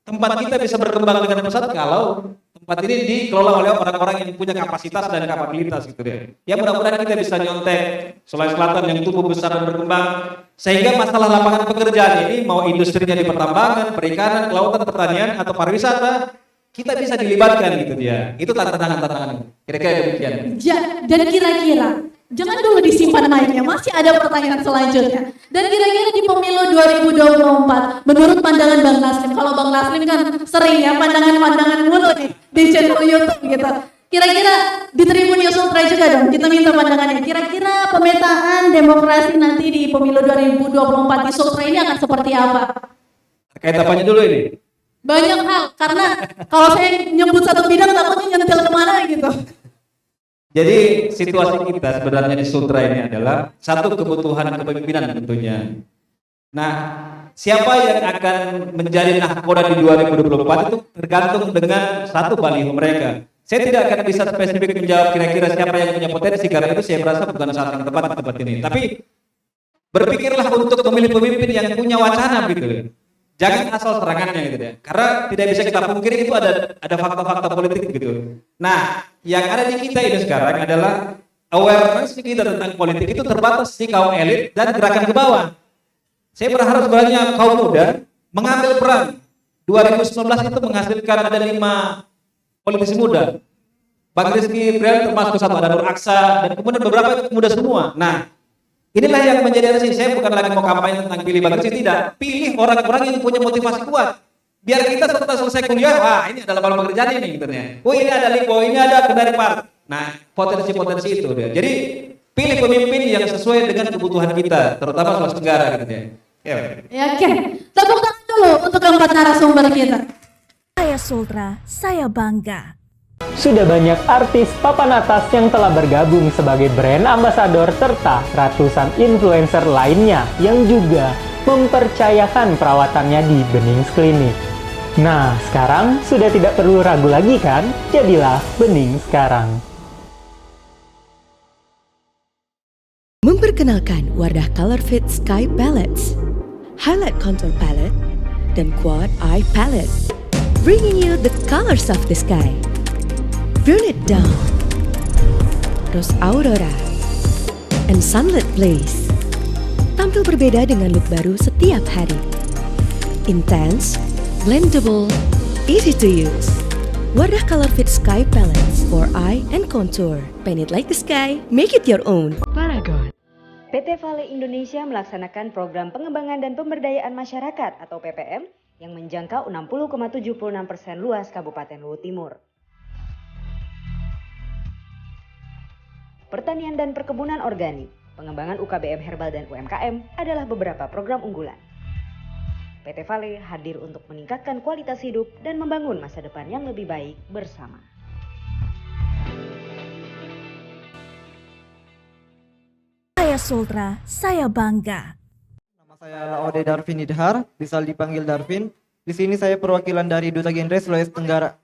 tempat kita bisa berkembang dengan pesat kalau tempat ini dikelola oleh orang-orang yang punya kapasitas dan kapabilitas gitu ya. Ya mudah-mudahan kita bisa nyontek Sulawesi Selatan yang tumbuh besar dan berkembang sehingga masalah lapangan pekerjaan ini mau industrinya di pertambangan, perikanan, kelautan, pertanian atau pariwisata kita bisa dilibatkan gitu dia. Itu tantangan-tantangan. Kira-kira demikian. Ya, dan kira-kira jangan dulu disimpan mic-nya, masih ada pertanyaan selanjutnya. Dan kira-kira di pemilu 2024, menurut pandangan Bang Naslim, kalau Bang Naslim kan sering ya pandangan-pandangan mulu nih di channel YouTube gitu. Kira-kira di Tribun News Ultra juga dong, kita minta pandangannya. Kira-kira pemetaan demokrasi nanti di pemilu 2024 di Sultra ini akan seperti apa? Terkait apanya dulu ini? Banyak hal, karena kalau saya nyebut satu bidang takutnya nyentil kemana gitu. Jadi situasi kita sebenarnya di Sultra ini adalah satu kebutuhan kepemimpinan tentunya. Nah, siapa yang akan menjadi nahkoda di 2024 itu tergantung dengan satu baliho mereka. Saya tidak akan bisa spesifik menjawab kira-kira siapa yang punya potensi karena itu saya merasa bukan saat yang tepat di tempat ini. Tapi berpikirlah untuk memilih pemimpin yang punya wacana gitu. Jangan asal serangannya gitu ya. Karena tidak bisa kita pungkiri itu ada fakta-fakta politik gitu. Nah, yang ada di kita ini sekarang adalah awareness kita tentang politik itu terbatas di kaum elit dan gerakan ke bawah. Saya berharap sebenarnya kaum muda mengambil peran. 2019 itu menghasilkan ada 5 politisi muda. Bang Rizky Brian termasuk satu, ada Nur Aksa, dan kemudian beberapa itu muda semua. Nah, inilah yang menjadi resiko. Saya bukan lagi mau kampanye tentang pilih Bang Rizky, tidak. Pilih orang-orang yang punya motivasi kuat. Biar kita setelah selesai kuliah, wah ini adalah lapangan pekerjaan ini. Gitu ya. Oh ini ada Lipo, ini ada Kendari Park. Nah, potensi-potensi itu dia. Jadi, pilih pemimpin yang sesuai dengan kebutuhan kita, terutama Sulawesi Tenggara gitu ya. Ya, oke. Tepuk tangan dulu untuk keempat narasumber kita. Saya Sultra, saya bangga. Sudah banyak artis papan atas yang telah bergabung sebagai brand ambassador serta ratusan influencer lainnya yang juga mempercayakan perawatannya di Benings Clinic. Nah, sekarang sudah tidak perlu ragu lagi kan? Jadilah Bening sekarang. Memperkenalkan Wardah Color Fit Sky Palettes, Highlight Contour Palette, dan Quad Eye Palette. Bringing you the colors of the sky. Burn it down, Rose Aurora, and Sunlit Blaze. Tampil berbeda dengan look baru setiap hari. Intense, blendable, easy to use. Wardah Color Fit Sky Palettes for eye and contour. Paint it like the sky, make it your own. Paragon. PT Vale Indonesia melaksanakan program pengembangan dan pemberdayaan masyarakat atau PPM yang menjangkau 60,76% luas Kabupaten Luwu Timur. Pertanian dan perkebunan organik, pengembangan UKBM herbal dan UMKM adalah beberapa program unggulan. PT Vale hadir untuk meningkatkan kualitas hidup dan membangun masa depan yang lebih baik bersama. Saya Sultra, saya bangga. Nama saya Laode Darvin Idhar, bisa dipanggil Darvin. Di sini saya perwakilan dari Duta Genre Sulawesi Tenggara.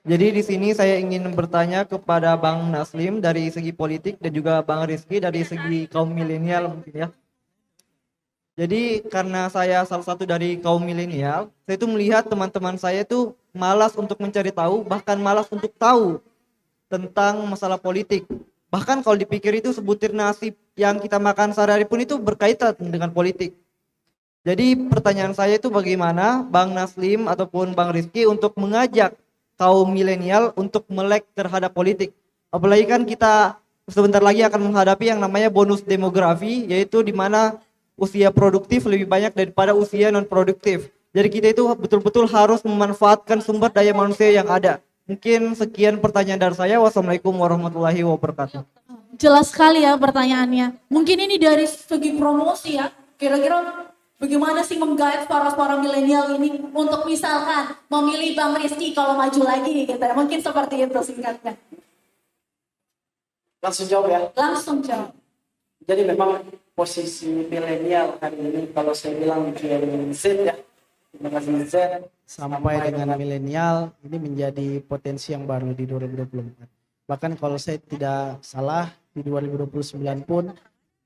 Jadi di sini saya ingin bertanya kepada Bang Naslim dari segi politik dan juga Bang Rizky dari segi kaum milenial mungkin ya. Jadi karena saya salah satu dari kaum milenial, saya itu melihat teman-teman saya itu malas untuk mencari tahu, bahkan malas untuk tahu tentang masalah politik. Bahkan kalau dipikir itu sebutir nasi yang kita makan sehari-hari pun itu berkaitan dengan politik. Jadi pertanyaan saya itu bagaimana Bang Naslim ataupun Bang Rizky untuk mengajak kaum milenial untuk melek terhadap politik. Apalagi kan kita sebentar lagi akan menghadapi yang namanya bonus demografi, yaitu di mana usia produktif lebih banyak daripada usia non produktif. Jadi kita itu betul-betul harus memanfaatkan sumber daya manusia yang ada. Mungkin sekian pertanyaan dari saya. Wassalamualaikum warahmatullahi wabarakatuh. Jelas sekali ya pertanyaannya. Mungkin ini dari segi promosi ya. Kira-kira bagaimana sih menggait para milenial ini untuk misalkan memilih Bang Rizky kalau maju lagi gitu ya. Mungkin seperti itu singkatnya. Langsung jawab ya. Langsung jawab. Jadi memang posisi milenial hari ini kalau saya bilang Gen Z ya. Generasi Z sampai dengan milenial ini menjadi potensi yang baru di 2024. Bahkan kalau saya tidak salah di 2029 pun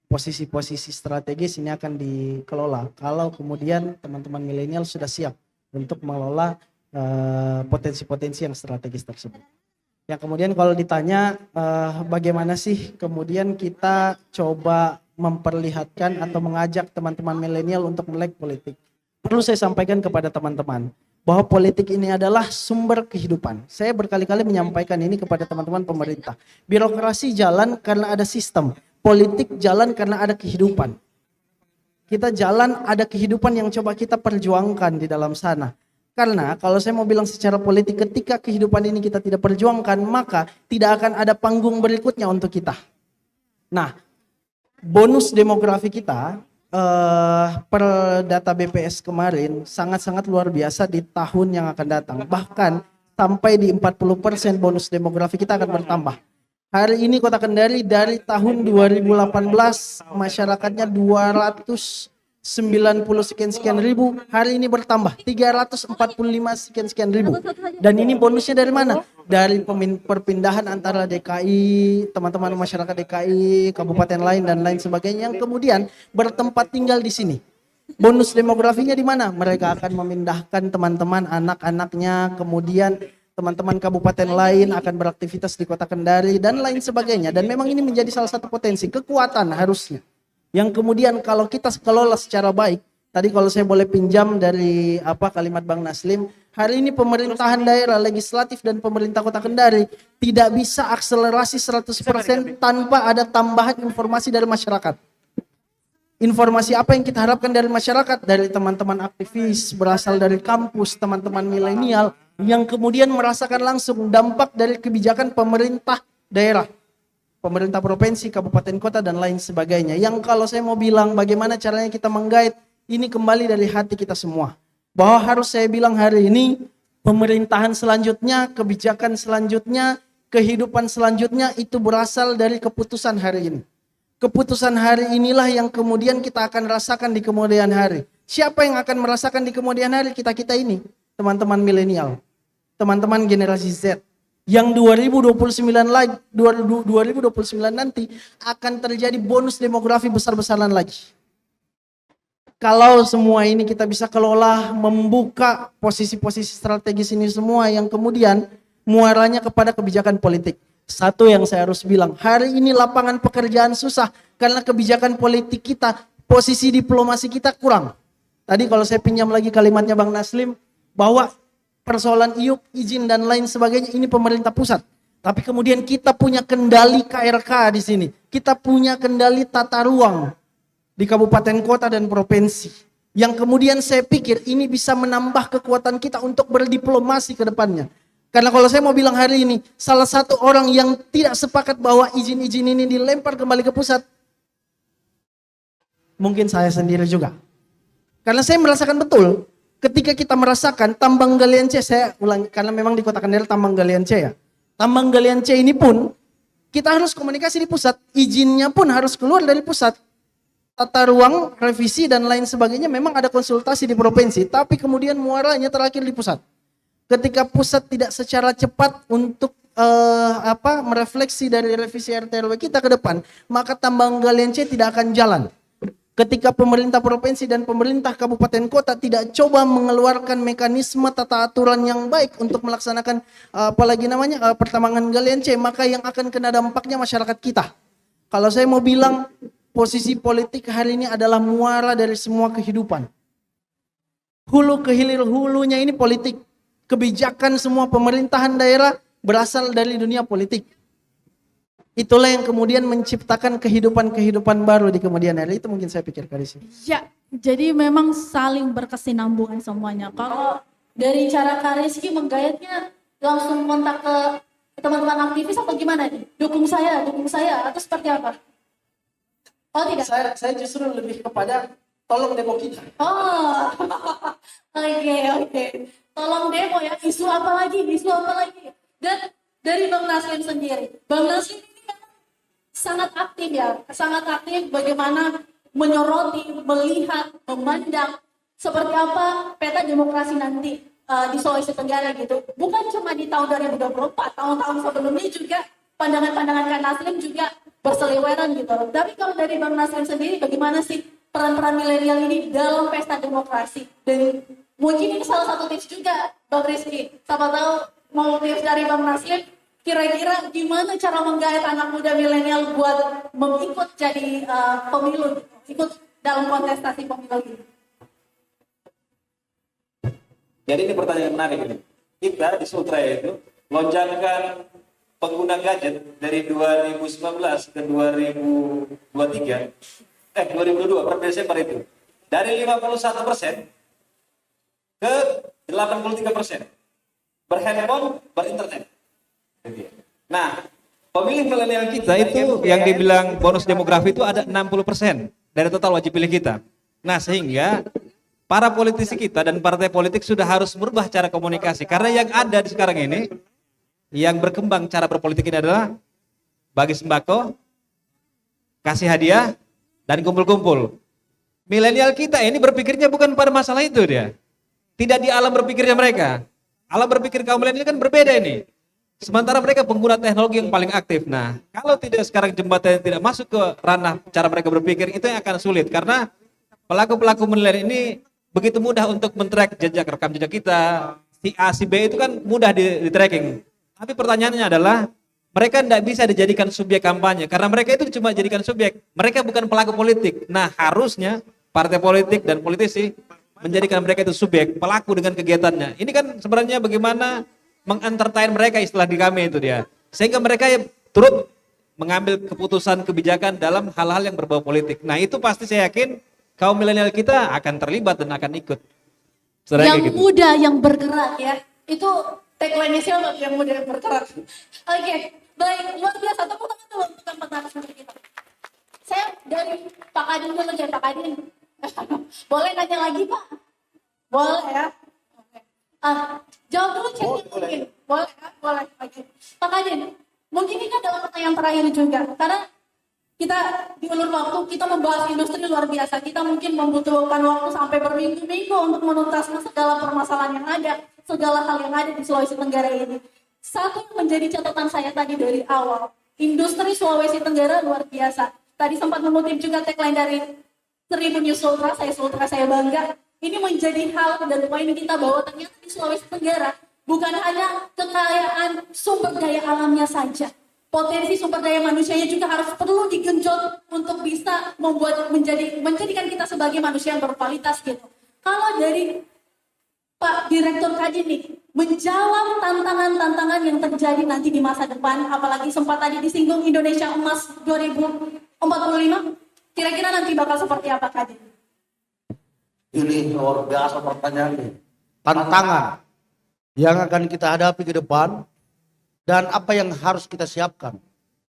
posisi-posisi strategis ini akan dikelola kalau kemudian teman-teman milenial sudah siap untuk mengelola potensi-potensi yang strategis tersebut. Yang kemudian kalau ditanya bagaimana sih kemudian kita coba memperlihatkan atau mengajak teman-teman milenial untuk melek politik. Perlu saya sampaikan kepada teman-teman bahwa politik ini adalah sumber kehidupan. Saya berkali-kali menyampaikan ini kepada teman-teman pemerintah. Birokrasi jalan karena ada sistem, politik jalan karena ada kehidupan. Kita jalan ada kehidupan yang coba kita perjuangkan di dalam sana. Karena kalau saya mau bilang secara politik, ketika kehidupan ini kita tidak perjuangkan, maka tidak akan ada panggung berikutnya untuk kita. Nah, bonus demografi kita per data BPS kemarin sangat-sangat luar biasa di tahun yang akan datang. Bahkan sampai di 40% bonus demografi kita akan bertambah. Hari ini Kota Kendari dari tahun 2018 masyarakatnya 290 sekian ribu, hari ini bertambah 345 sekian ribu. Dan ini bonusnya dari mana? Dari perpindahan antara DKI, teman-teman masyarakat DKI, kabupaten lain dan lain sebagainya yang kemudian bertempat tinggal di sini. Bonus demografinya di mana? Mereka akan memindahkan teman-teman anak-anaknya, kemudian teman-teman kabupaten lain akan beraktivitas di Kota Kendari dan lain sebagainya. Dan memang ini menjadi salah satu potensi kekuatan harusnya. Yang kemudian kalau kita kelola secara baik, tadi kalau saya boleh pinjam dari kalimat Bang Naslim, hari ini pemerintahan daerah, legislatif dan pemerintah Kota Kendari tidak bisa akselerasi 100% tanpa ada tambahan informasi dari masyarakat. Informasi apa yang kita harapkan dari masyarakat? Dari teman-teman aktivis, berasal dari kampus, teman-teman milenial, yang kemudian merasakan langsung dampak dari kebijakan pemerintah daerah. Pemerintah provinsi, kabupaten kota dan lain sebagainya. Yang kalau saya mau bilang bagaimana caranya kita menggait, ini kembali dari hati kita semua. Bahwa harus saya bilang hari ini, pemerintahan selanjutnya, kebijakan selanjutnya, kehidupan selanjutnya itu berasal dari keputusan hari ini. Keputusan hari inilah yang kemudian kita akan rasakan di kemudian hari. Siapa yang akan merasakan di kemudian hari? Kita-kita ini, teman-teman milenial, teman-teman generasi Z. Yang 2029 nanti akan terjadi bonus demografi besar-besaran lagi. Kalau semua ini kita bisa kelola, membuka posisi-posisi strategis ini semua yang kemudian muaranya kepada kebijakan politik. Satu yang saya harus bilang, hari ini lapangan pekerjaan susah karena kebijakan politik kita, posisi diplomasi kita kurang. Tadi kalau saya pinjam lagi kalimatnya Bang Naslim, bahwa persoalan IUP, izin dan lain sebagainya ini pemerintah pusat. Tapi kemudian kita punya kendali KRK di sini. Kita punya kendali tata ruang di kabupaten kota dan provinsi. Yang kemudian saya pikir ini bisa menambah kekuatan kita untuk berdiplomasi ke depannya. Karena kalau saya mau bilang hari ini, salah satu orang yang tidak sepakat bahwa izin-izin ini dilempar kembali ke pusat, mungkin saya sendiri juga. Karena saya merasakan betul, ketika kita merasakan tambang galian C, saya ulang karena memang di Kota Kendari tambang galian C ya. Tambang galian C ini pun kita harus komunikasi di pusat, izinnya pun harus keluar dari pusat. Tata ruang, revisi dan lain sebagainya memang ada konsultasi di provinsi, tapi kemudian muaranya terakhir di pusat. Ketika pusat tidak secara cepat untuk merefleksi dari revisi RT/RW kita ke depan, maka tambang galian C tidak akan jalan. Ketika pemerintah provinsi dan pemerintah kabupaten kota tidak coba mengeluarkan mekanisme tata aturan yang baik untuk melaksanakan pertambangan galian C, maka yang akan kena dampaknya masyarakat kita. Kalau saya mau bilang, posisi politik hari ini adalah muara dari semua kehidupan. Hulu ke hilir hulunya ini politik. Kebijakan semua pemerintahan daerah berasal dari dunia politik. Itulah yang kemudian menciptakan kehidupan-kehidupan baru di kemudian hari. Itu mungkin saya pikir dari sini. Ya, jadi memang saling berkesinambungan semuanya. Kalau dari cara Kak Rizky menggayatnya langsung kontak ke teman-teman aktivis atau gimana nih? Dukung saya, atau seperti apa? Oh tidak? Saya justru lebih kepada tolong demo kita. Oh, oke. Tolong demo ya, isu apa lagi? Dan dari Bang Naslim sendiri, Bang Naslim ini kan sangat aktif bagaimana menyoroti, melihat, memandang seperti apa peta demokrasi nanti di Sulawesi Tenggara gitu. Bukan cuma di tahun 2024, tahun-tahun sebelumnya juga pandangan-pandangan Kak Naslim juga berseliweran gitu. Tapi kalau dari Bang Naslim sendiri, bagaimana sih peran-peran milenial ini dalam pesta demokrasi? Dan mungkin ini salah satu tips juga Bang Rizky. Siapa tahu mau tips dari Bang Naslim, kira-kira gimana cara menggait anak muda milenial buat mengikut jadi pemilu, ikut dalam kontestasi pemilu ini? Jadi ini pertanyaan menarik ini. Kita di Sultra itu lonjakan pengguna gadget dari 2019 ke 2022 per Desember itu dari 51% ke 83%. Berhandphone, berinternet. Nah, pemilih milenial kita itu yang dibilang bonus demografi itu ada 60% dari total wajib pilih kita. Nah, sehingga para politisi kita dan partai politik sudah harus merubah cara komunikasi. Karena yang ada di sekarang ini, yang berkembang cara berpolitik ini adalah bagi sembako, kasih hadiah, dan kumpul-kumpul. Milenial kita ini berpikirnya bukan pada masalah itu dia. Tidak di alam berpikirnya mereka. Alam berpikir kaum milenial kan berbeda ini. Sementara mereka pengguna teknologi yang paling aktif. Nah, kalau tidak sekarang jembatan tidak masuk ke ranah cara mereka berpikir, itu yang akan sulit. Karena pelaku-pelaku milenial ini begitu mudah untuk men-track jejak rekam jejak kita. Si A, si B itu kan mudah di-tracking. Tapi pertanyaannya adalah, mereka tidak bisa dijadikan subjek kampanye. Karena mereka itu cuma jadikan subjek. Mereka bukan pelaku politik. Nah, harusnya partai politik dan politisi menjadikan mereka itu subjek, pelaku dengan kegiatannya. Ini kan sebenarnya bagaimana mengentertain mereka, istilah di kami itu dia. Sehingga mereka turut mengambil keputusan kebijakan dalam hal-hal yang berbau politik. Nah, itu pasti saya yakin kaum milenial kita akan terlibat dan akan ikut. Yang gitu. Muda yang bergerak ya. Itu tagline-nya siapa yang muda yang bergerak? Oke, baik, luar biasa. Tepuk tangan dulu untuk penaras kita. Saya dari Pak Kadin dulu aja, Pak Kadin. Boleh nanya lagi, Pak? Boleh ya? Jawab dulu chatnya mungkin. Boleh ya? Boleh. Oke. Pak Kadin, mungkin ini adalah pertanyaan terakhir juga. Karena kita di ulur waktu, kita membahas industri luar biasa. Kita mungkin membutuhkan waktu sampai berminggu-minggu untuk menuntaskan segala permasalahan yang ada, segala hal yang ada di Sulawesi Tenggara ini. Satu yang menjadi catatan saya tadi dari awal, industri Sulawesi Tenggara luar biasa. Tadi sempat mengutip juga tagline dari Seribu News Sultra, saya bangga. Ini menjadi hal dan poin kita bahwa ternyata di Sulawesi Tenggara bukan hanya kekayaan sumber daya alamnya saja, potensi sumber daya manusianya juga harus perlu digenjot untuk bisa menjadikan kita sebagai manusia yang berkualitas gitu. Kalau dari Pak Direktur Kadin nih menjawab tantangan-tantangan yang terjadi nanti di masa depan, apalagi sempat tadi disinggung Indonesia Emas 2045, kira-kira nanti bakal seperti apa Kadin? Ini luar biasa pertanyaannya. Tantangan yang akan kita hadapi ke depan dan apa yang harus kita siapkan.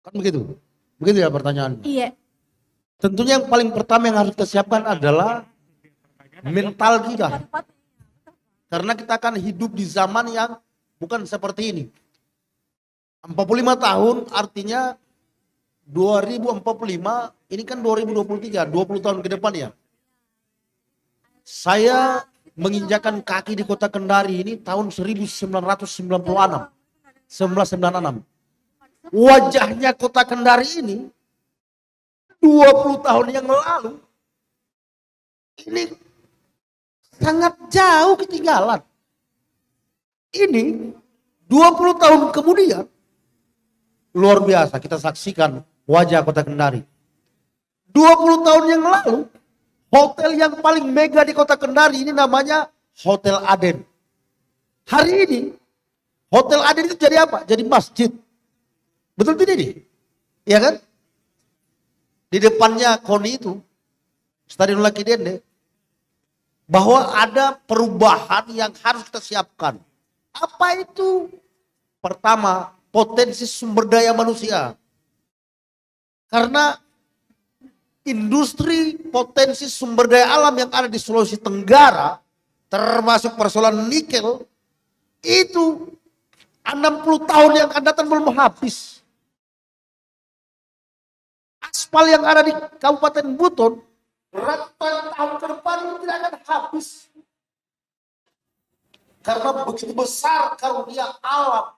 Kan begitu? Begitu ya pertanyaannya? Iya. Tentunya yang paling pertama yang harus kita siapkan adalah mental kita. Karena kita akan hidup di zaman yang bukan seperti ini. 45 tahun artinya 2045, ini kan 2023, 20 tahun ke depan ya. Saya menginjakan kaki di kota Kendari ini tahun 1996. Wajahnya kota Kendari ini 20 tahun yang lalu ini sangat jauh ketinggalan. Ini 20 tahun kemudian luar biasa kita saksikan wajah kota Kendari. 20 tahun yang lalu hotel yang paling mega di kota Kendari ini namanya Hotel Aden. Hari ini Hotel Aden itu jadi apa? Jadi masjid. Betul tidak nih? Iya kan? Di depannya KONI itu, Stadion Laki Dende, bahwa ada perubahan yang harus kita siapkan. Apa itu? Pertama, potensi sumber daya manusia. Karena industri potensi sumber daya alam yang ada di Sulawesi Tenggara, termasuk persoalan nikel, itu 60 tahun yang akan datang belum habis. Aspal yang ada di Kabupaten Buton, ratusan tahun ke depan itu tidak akan habis. Karena begitu besar karunia alam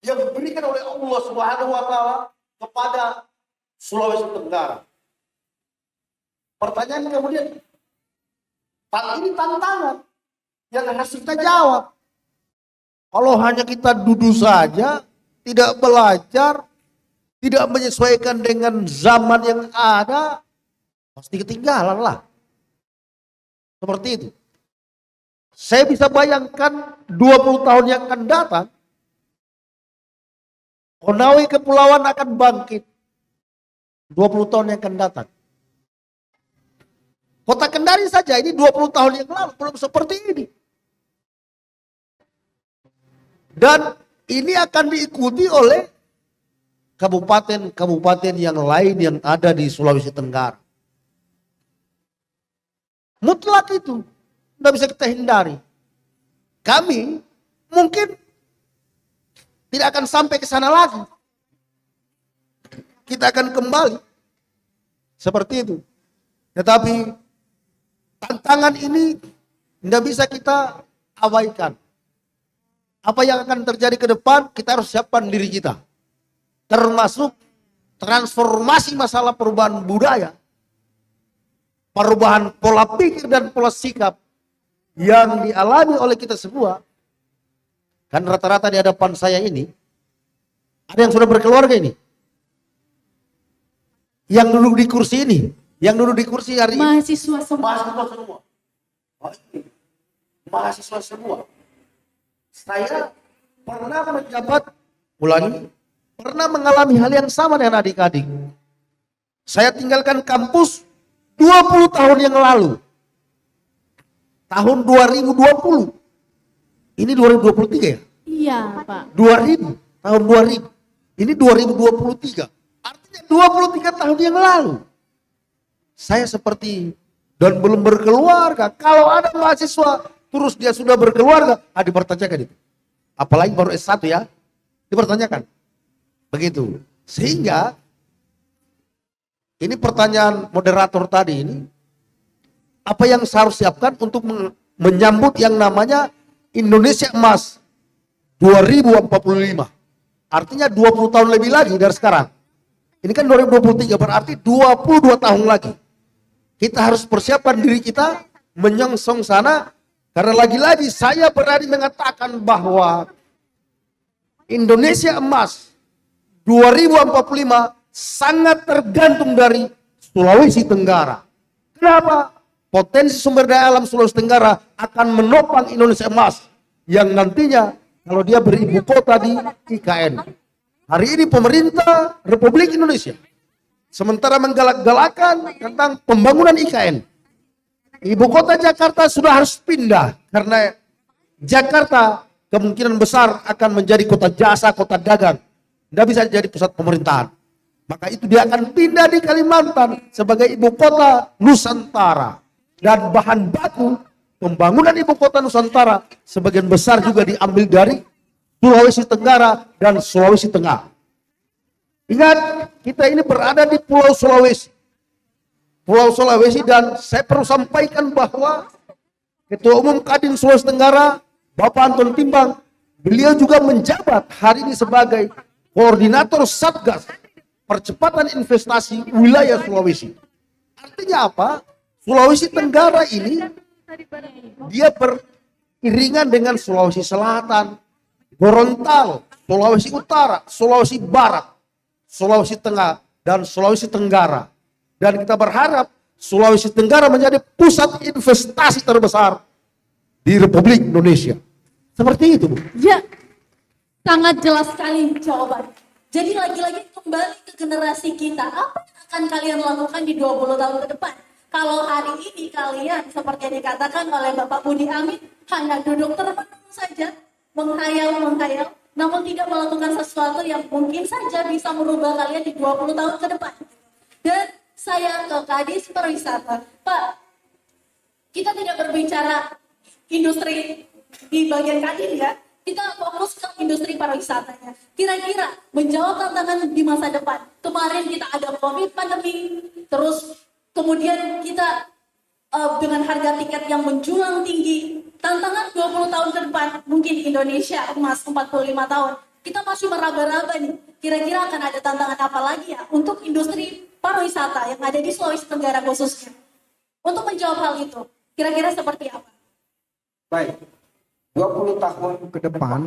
yang diberikan oleh Allah Subhanahu wa Ta'ala kepada Sulawesi Tenggara. Pertanyaan kemudian, ini tantangan yang harus kita jawab. Kalau hanya kita duduk saja, tidak belajar, tidak menyesuaikan dengan zaman yang ada, pasti ketinggalan lah. Seperti itu. Saya bisa bayangkan 20 tahun yang akan datang, Konawe Kepulauan akan bangkit. 20 tahun yang akan datang. Kota Kendari saja ini 20 tahun yang lalu belum seperti ini. Dan ini akan diikuti oleh kabupaten-kabupaten yang lain yang ada di Sulawesi Tenggara. Mutlak itu, tidak bisa kita hindari. Kami mungkin tidak akan sampai ke sana lagi. Kita akan kembali seperti itu. Tetapi tantangan ini tidak bisa kita abaikan. Apa yang akan terjadi ke depan, kita harus siapkan diri kita. Termasuk transformasi masalah perubahan budaya, perubahan pola pikir dan pola sikap yang dialami oleh kita semua. Kan rata-rata di hadapan saya ini, ada yang sudah berkeluarga ini. Yang duduk di kursi ini, yang duduk di kursi hari ini. Mahasiswa semua. Mahasiswa semua. Mahasiswa semua. Saya pernah menjabat, pernah mengalami hal yang sama dengan adik-adik. Saya tinggalkan kampus 20 tahun yang lalu. Tahun 2020. Ini 2023 ya? Iya, Pak. 2000, tahun 2000. Ini 2023. Artinya 23 tahun yang lalu. Saya seperti dan belum berkeluarga. Kalau ada mahasiswa terus dia sudah berkeluarga, dipertanyakan itu. Apalagi baru S1 ya, dipertanyakan. Begitu. Sehingga ini pertanyaan moderator tadi ini, apa yang saya harus siapkan untuk menyambut yang namanya Indonesia Emas 2045. Artinya 20 tahun lebih lagi dari sekarang. Ini kan 2023, berarti 22 tahun lagi. Kita harus persiapkan diri kita menyongsong sana. Karena lagi-lagi saya berani mengatakan bahwa Indonesia Emas 2045 sangat tergantung dari Sulawesi Tenggara. Kenapa? Potensi sumber daya alam Sulawesi Tenggara akan menopang Indonesia Emas yang nantinya kalau dia beribu kota di IKN. Hari ini pemerintah Republik Indonesia sementara menggalak-galakan tentang pembangunan IKN. Ibu kota Jakarta sudah harus pindah karena Jakarta kemungkinan besar akan menjadi kota jasa, kota dagang. Tidak bisa jadi pusat pemerintahan. Maka itu dia akan pindah di Kalimantan sebagai ibu kota Nusantara. Dan bahan baku pembangunan ibu kota Nusantara sebagian besar juga diambil dari Sulawesi Tenggara dan Sulawesi Tengah. Ingat, kita ini berada di Pulau Sulawesi. Pulau Sulawesi, dan saya perlu sampaikan bahwa Ketua Umum Kadin Sulawesi Tenggara, Bapak Anton Timbang, beliau juga menjabat hari ini sebagai Koordinator Satgas Percepatan Investasi Wilayah Sulawesi. Artinya apa? Sulawesi Tenggara ini dia beriringan dengan Sulawesi Selatan, Gorontalo, Sulawesi Utara, Sulawesi Barat, Sulawesi Tengah, dan Sulawesi Tenggara. Dan kita berharap Sulawesi Tenggara menjadi pusat investasi terbesar di Republik Indonesia. Seperti itu, Bu. Ya, sangat jelas sekali jawaban. Jadi lagi-lagi kembali ke generasi kita, apa yang akan kalian lakukan di 20 tahun ke depan? Kalau hari ini kalian seperti yang dikatakan oleh Bapak Budi Amin, hanya duduk termenung saja, menghayal, namun tidak melakukan sesuatu yang mungkin saja bisa merubah kalian di 20 tahun ke depan. Dan saya ke Kadis Pariwisata, Pak, kita tidak berbicara industri di bagian Kadin ya, kita fokus ke industri pariwisatanya. Kira-kira menjawab tantangan di masa depan. Kemarin kita ada COVID pandemi, terus kemudian kita dengan harga tiket yang menjulang tinggi. Tantangan 20 tahun ke depan, mungkin Indonesia emas 45 tahun. Kita masih meraba-raba nih, kira-kira akan ada tantangan apa lagi ya untuk industri pariwisata yang ada di Sulawesi Tenggara khususnya. Untuk menjawab hal itu, kira-kira seperti apa? Baik, 20 tahun ke depan,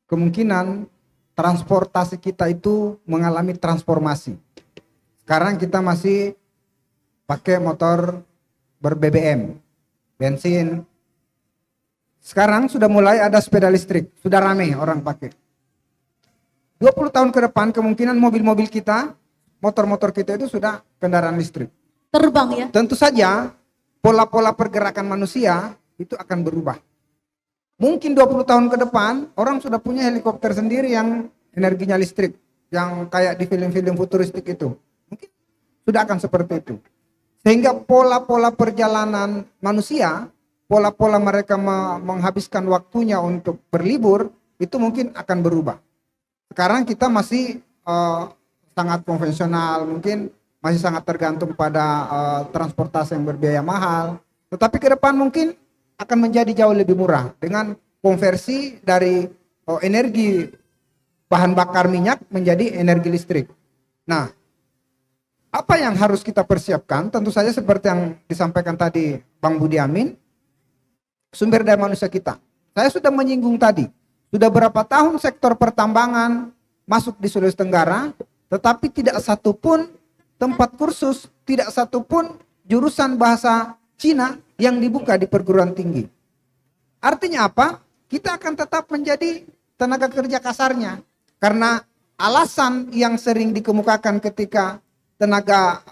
kemungkinan transportasi kita itu mengalami transformasi. Sekarang kita masih pakai motor ber-BBM, bensin. Sekarang sudah mulai ada sepeda listrik, sudah ramai orang pakai. 20 tahun ke depan kemungkinan mobil-mobil kita, motor-motor kita itu sudah kendaraan listrik. Terbang ya? Tentu saja pola-pola pergerakan manusia itu akan berubah. Mungkin 20 tahun ke depan orang sudah punya helikopter sendiri yang energinya listrik, yang kayak di film-film futuristik itu. Mungkin sudah akan seperti itu. Sehingga pola-pola perjalanan manusia, pola-pola mereka menghabiskan waktunya untuk berlibur, itu mungkin akan berubah. Sekarang kita masih sangat konvensional, mungkin masih sangat tergantung pada transportasi yang berbiaya mahal. Tetapi ke depan mungkin akan menjadi jauh lebih murah dengan konversi dari energi bahan bakar minyak menjadi energi listrik. Nah, apa yang harus kita persiapkan? Tentu saja seperti yang disampaikan tadi Bang Budi Amin, sumber daya manusia kita. Saya sudah menyinggung tadi, sudah berapa tahun sektor pertambangan masuk di Sulawesi Tenggara, tetapi tidak satupun tempat kursus, tidak satupun jurusan bahasa Cina yang dibuka di perguruan tinggi. Artinya apa? Kita akan tetap menjadi tenaga kerja kasarnya. Karena alasan yang sering dikemukakan ketika tenaga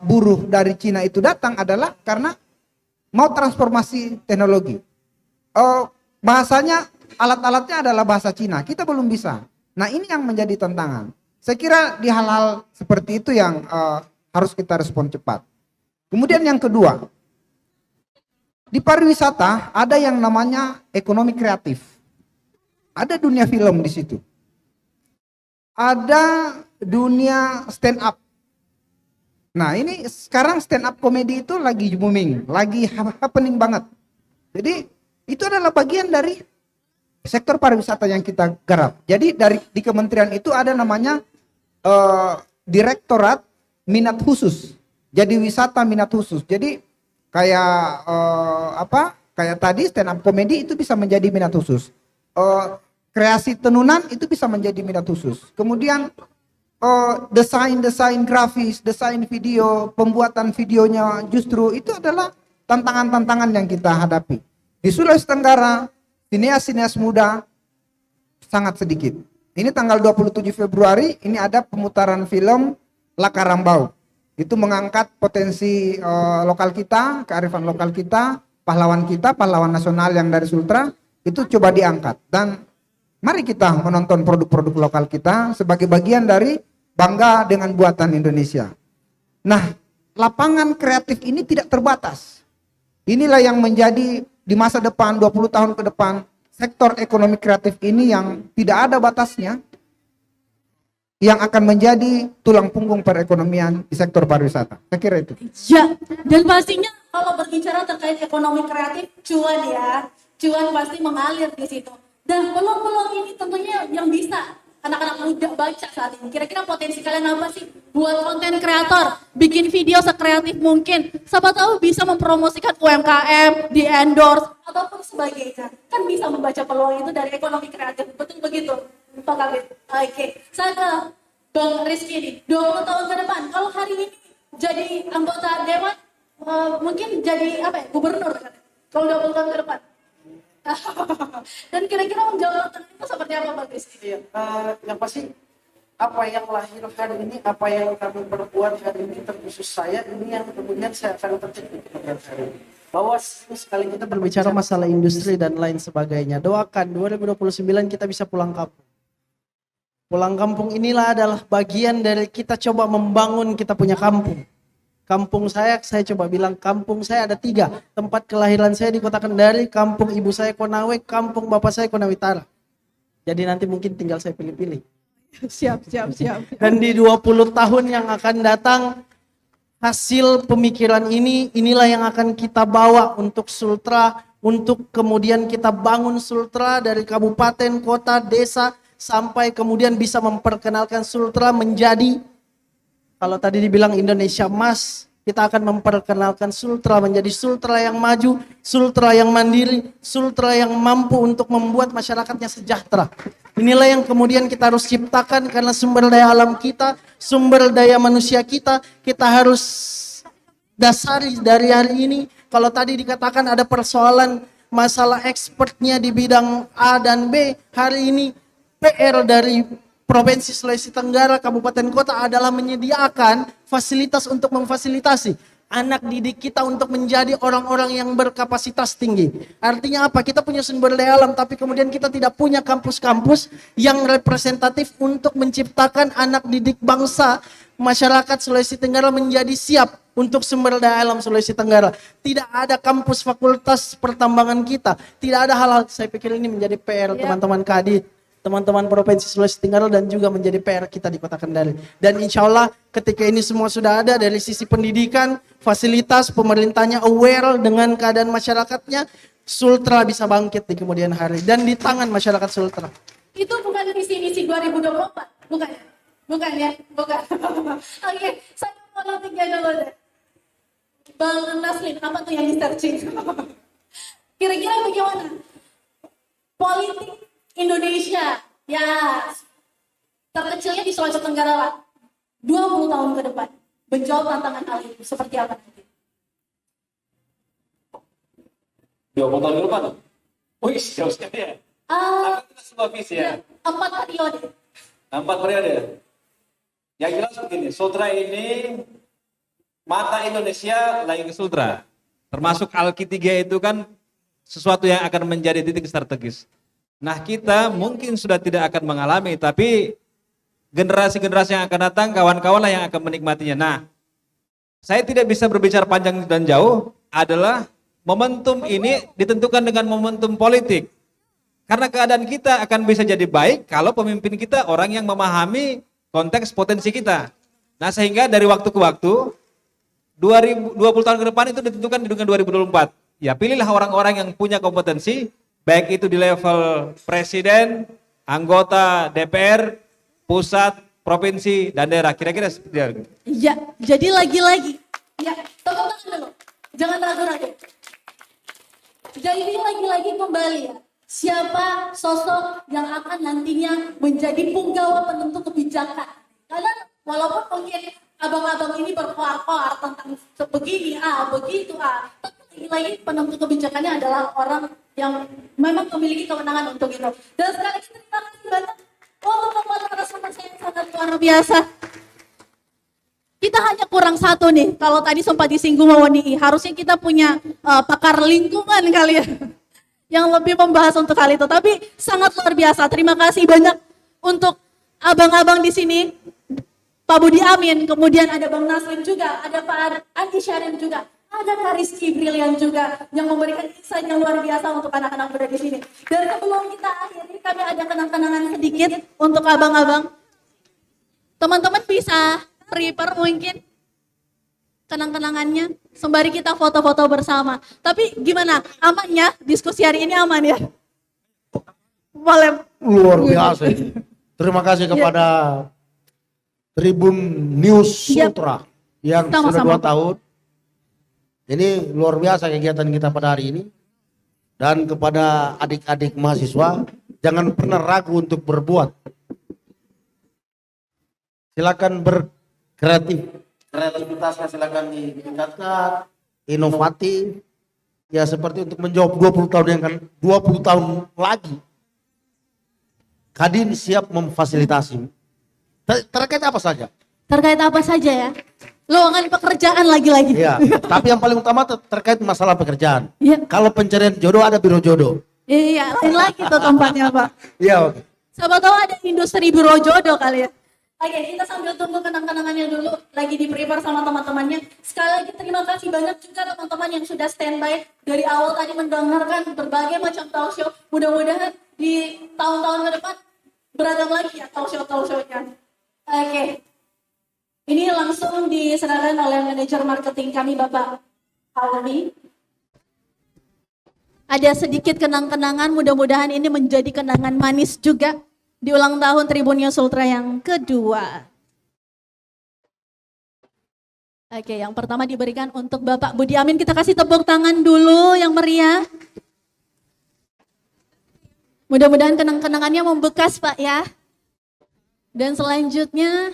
buruh dari Cina itu datang adalah karena mau transformasi teknologi. Bahasanya, alat-alatnya adalah bahasa Cina, kita belum bisa. Nah, ini yang menjadi tantangan. Saya kira di hal-hal seperti itu yang harus kita respon cepat. Kemudian yang kedua, di pariwisata ada yang namanya ekonomi kreatif. Ada dunia film di situ. Ada dunia stand up. Nah, ini sekarang stand up komedi itu lagi booming, lagi happening banget. Jadi itu adalah bagian dari sektor pariwisata yang kita garap. Jadi di kementerian itu ada namanya Direktorat Minat Khusus. Jadi wisata minat khusus. Jadi kayak kayak tadi stand up komedi itu bisa menjadi minat khusus. Kreasi tenunan itu bisa menjadi minat khusus. Kemudian desain grafis, desain video, pembuatan videonya justru itu adalah tantangan-tantangan yang kita hadapi. Di Sulawesi Tenggara, sineas-sineas muda sangat sedikit. Ini tanggal 27 Februari, ini ada pemutaran film Lakarambau. Itu mengangkat potensi lokal kita, kearifan lokal kita, pahlawan nasional yang dari Sultra, itu coba diangkat. Dan mari kita menonton produk-produk lokal kita sebagai bagian dari bangga dengan buatan Indonesia. Nah, lapangan kreatif ini tidak terbatas. Inilah yang menjadi di masa depan, 20 tahun ke depan, sektor ekonomi kreatif ini yang tidak ada batasnya, yang akan menjadi tulang punggung perekonomian di sektor pariwisata. Saya kira itu. Ya, dan pastinya kalau berbicara terkait ekonomi kreatif, cuan ya, cuan pasti mengalir di situ. Dan peluang-peluang ini tentunya yang bisa anak-anak muda baca saat ini. Kira-kira potensi kalian apa sih buat konten kreator, bikin video sekreatif mungkin, siapa tahu bisa mempromosikan UMKM, di endorse ataupun sebagainya. Kan bisa membaca peluang itu dari ekonomi kreatif. Betul begitu, Pak Kabit? Oke, saya ke Bang Rizky nih. 20 tahun ke depan, kalau hari ini jadi anggota dewan, mungkin jadi apa ya, gubernur kan? Kalau 20 tahun ke depan. Dan kira-kira menjawab itu seperti apa Bang Rizky? Iya, yang pasti apa yang lahir hari ini, apa yang kami perbuat hari ini, terkhusus saya, ini yang kemudian saya akan tercipta hari ini. Bahwa sekali kita berbicara masalah industri dan lain sebagainya, doakan 2029 kita bisa pulang kampung. Pulang kampung inilah adalah bagian dari kita coba membangun kita punya kampung. Kampung saya coba bilang kampung saya ada 3. Tempat kelahiran saya di Kota Kendari, kampung ibu saya Konawe, kampung bapak saya Konawe Utara. Jadi nanti mungkin tinggal saya pilih-pilih. Siap. Dan di 20 tahun yang akan datang, hasil pemikiran inilah yang akan kita bawa untuk Sultra, untuk kemudian kita bangun Sultra dari kabupaten, kota, desa, sampai kemudian bisa memperkenalkan Sultra menjadi, kalau tadi dibilang Indonesia Emas, kita akan memperkenalkan Sultra menjadi Sultra yang maju, Sultra yang mandiri, Sultra yang mampu untuk membuat masyarakatnya sejahtera. Inilah yang kemudian kita harus ciptakan karena sumber daya alam kita, sumber daya manusia kita harus dasari dari hari ini. Kalau tadi dikatakan ada persoalan masalah expertnya di bidang A dan B, hari ini PR dari Provinsi Sulawesi Tenggara, kabupaten kota adalah menyediakan fasilitas untuk memfasilitasi anak didik kita untuk menjadi orang-orang yang berkapasitas tinggi. Artinya apa? Kita punya sumber daya alam, tapi kemudian kita tidak punya kampus-kampus yang representatif untuk menciptakan anak didik bangsa masyarakat Sulawesi Tenggara menjadi siap untuk sumber daya alam Sulawesi Tenggara. Tidak ada kampus fakultas pertambangan kita. Tidak ada hal-hal, saya pikir ini menjadi PR teman-teman Kadin, teman-teman Provinsi Sulawesi Tenggara, dan juga menjadi PR kita di Kota Kendari. Dan insya Allah ketika ini semua sudah ada dari sisi pendidikan, fasilitas, pemerintahnya aware dengan keadaan masyarakatnya, Sultra bisa bangkit di kemudian hari dan di tangan masyarakat Sultra. Itu bukan visi misi 2024, bukan? Bukan ya? Bukan. Oke, saya politiknya dulu deh. Bang Naslim, apa tuh yang di-searching? Kira-kira bagaimana? Politik Indonesia, ya terkecilnya di Sulawesi Tenggara lah, 20 tahun ke depan, menjawab tantangan hal itu, seperti apa nanti? 20 tahun ke depan? Wih, jauh sekali ya. Tapi kita sebuah visi ya. 4 periode. 4 periode. Yang jelas begini, Sultra ini mata Indonesia lagi ke Sultra. Termasuk Alki 3 itu kan sesuatu yang akan menjadi titik strategis. Nah, kita mungkin sudah tidak akan mengalami, tapi generasi-generasi yang akan datang, kawan-kawan lah yang akan menikmatinya. Nah, saya tidak bisa berbicara panjang dan jauh, adalah momentum ini ditentukan dengan momentum politik. Karena keadaan kita akan bisa jadi baik kalau pemimpin kita orang yang memahami konteks potensi kita. Nah, sehingga dari waktu ke waktu, 20 tahun ke depan itu ditentukan dengan 2024. Ya, pilihlah orang-orang yang punya kompetensi, baik itu di level presiden, anggota DPR, pusat, provinsi, dan daerah. Kira-kira seperti itu. Iya, jadi lagi-lagi. Ya, tepuk tangan dulu. Jangan ragu-ragu. Jadi lagi-lagi kembali ya. Siapa sosok yang akan nantinya menjadi punggawa penentu kebijakan. Karena walaupun mungkin abang-abang ini berkoar-koar tentang begini, begitu, tapi lagi penentu kebijakannya adalah orang yang memang memiliki kewenangan untuk itu. Dan sekali lagi terima kasih banyak untuk membuat narasumber saya yang sangat luar biasa. Kita hanya kurang satu nih, kalau tadi sempat disinggung Wawani, harusnya kita punya pakar lingkungan kali ya, yang lebih membahas untuk hal itu. Tapi sangat luar biasa, terima kasih banyak untuk abang-abang di sini, Pak Budi Amin, kemudian ada Bang Naslim juga, ada Pak Andi Syarif juga. Ada Kak Rizky Brilian juga yang memberikan insight yang luar biasa untuk anak-anak muda di sini. Dan sebelum kita akhiri, kami ada kenang-kenangan sedikit untuk abang-abang. Teman-teman bisa prepare mungkin kenang-kenangannya sembari kita foto-foto bersama. Tapi gimana? Aman ya? Diskusi hari ini aman ya? Boleh. Luar biasa. Terima kasih kepada Tribun News Sultra yang sudah 2 tahun. Ini luar biasa kegiatan kita pada hari ini. Dan kepada adik-adik mahasiswa, jangan pernah ragu untuk berbuat. Silakan berkreatif. Kreativitasnya silakan ditingkatkan, inovatif. Ya seperti untuk menjawab 20 tahun yang 20 tahun lagi. Kadin siap memfasilitasi. Terkait apa saja? Terkait apa saja ya? Lowongan pekerjaan lagi-lagi. Iya, tapi yang paling utama terkait masalah pekerjaan. Ya. Kalau pencarian jodoh ada biro jodoh. Iya, lain lagi tuh tempatnya Pak. Iya, oke. Siapa tahu ada industri biro jodoh kali ya. Oke, kita sambil tunggu kenang-kenangannya dulu, lagi di prepare sama teman-temannya. Sekali lagi terima kasih banyak juga teman-teman yang sudah standby dari awal tadi mendengarkan berbagai macam talk show. Mudah-mudahan di tahun-tahun ke depan beragam lagi ya talk show-nya. Oke. Ini langsung diserahkan oleh manajer marketing kami Bapak Aldi. Ada sedikit kenang-kenangan, mudah-mudahan ini menjadi kenangan manis juga di ulang tahun Tribun News Sultra yang kedua. Oke, yang pertama diberikan untuk Bapak Budi Amin. Kita kasih tepuk tangan dulu yang meriah. Mudah-mudahan kenang-kenangannya membekas Pak ya. Dan selanjutnya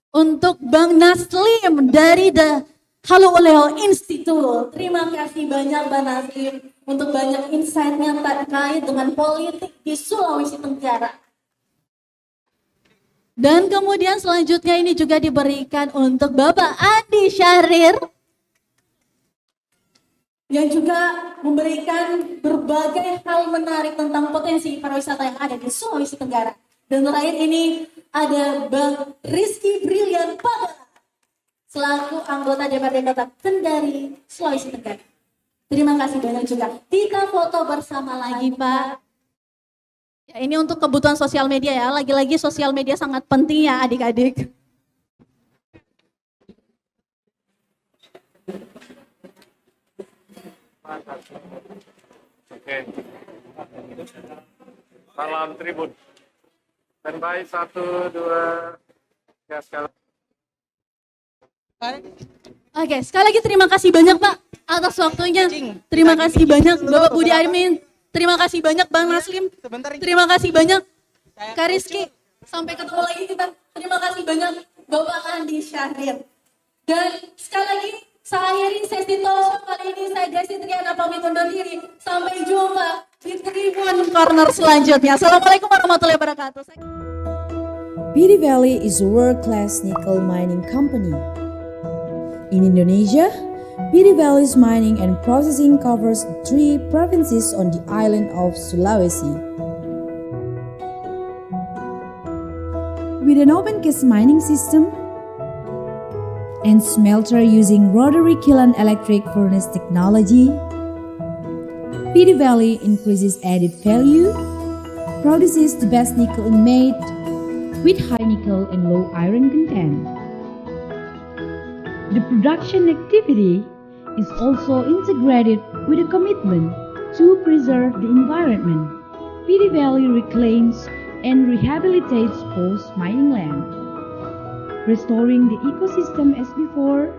untuk Bang Naslim dari The Halo Oleo Institute. Terima kasih banyak Bang Naslim untuk banyak insight-nya terkait dengan politik di Sulawesi Tenggara. Dan kemudian selanjutnya ini juga diberikan untuk Bapak Andi Syahrir yang juga memberikan berbagai hal menarik tentang potensi pariwisata yang ada di Sulawesi Tenggara. Dan terakhir ini ada Bang Rizky Brilian Pagala selaku anggota DPRD Kota Kendari, Sulawesi Tenggara. Terima kasih banyak juga. Kita foto bersama lagi, Pak. Ya, ini untuk kebutuhan sosial media ya. Lagi-lagi sosial media sangat penting ya, adik-adik. Oke. Salam Tribun. Standby 1, 2, ya sekali. Oke, sekali lagi terima kasih banyak Pak atas waktunya. Terima kasih banyak Bapak Budi Armin. Terima kasih banyak Bang Naslim. Terima kasih banyak Kak Rizky. Sampai ketemu lagi kita. Terima kasih banyak Bapak Andi Syahrir. Dan sekali lagi saya akhiri sesi talk kali ini. Saya Desi Triana pamit undur diri. Sampai jumpa di Tribun Corner selanjutnya. Assalamualaikum warahmatullahi wabarakatuh. Bidi Valley is a world-class nickel mining company. In Indonesia, Bidi Valley's mining and processing covers 3 provinces on the island of Sulawesi. With an open-cast mining system and smelter using rotary kiln electric furnace technology, Bidi Valley increases added value, produces the best nickel made with high nickel and low iron content. The production activity is also integrated with a commitment to preserve the environment. Bidi Valley reclaims and rehabilitates post-mining land, restoring the ecosystem as before,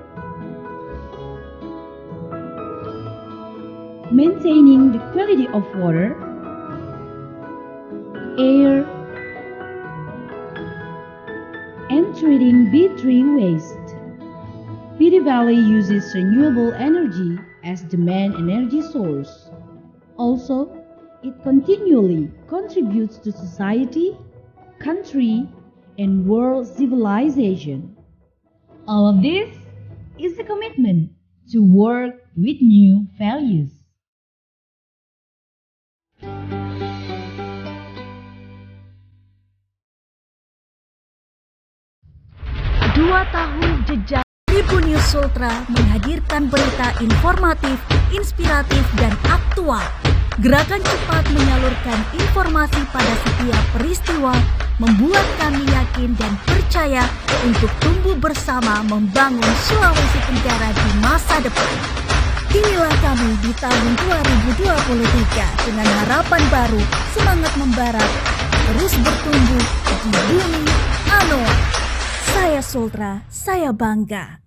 maintaining the quality of water, air, and treating B3 waste. Bidi Valley uses renewable energy as the main energy source. Also, it continually contributes to society, country, and world civilization. All of this is a commitment to work with new values. Dua tahun jejak Tribun News Sultra menghadirkan berita informatif, inspiratif, dan aktual. Gerakan cepat menyalurkan informasi pada setiap peristiwa membuat kami yakin dan percaya untuk tumbuh bersama membangun Sulawesi Tenggara di masa depan. Inilah kami di tahun 2023 dengan harapan baru, semangat membara, terus bertumbuh di bumi Anoa. Saya Sultra, saya bangga.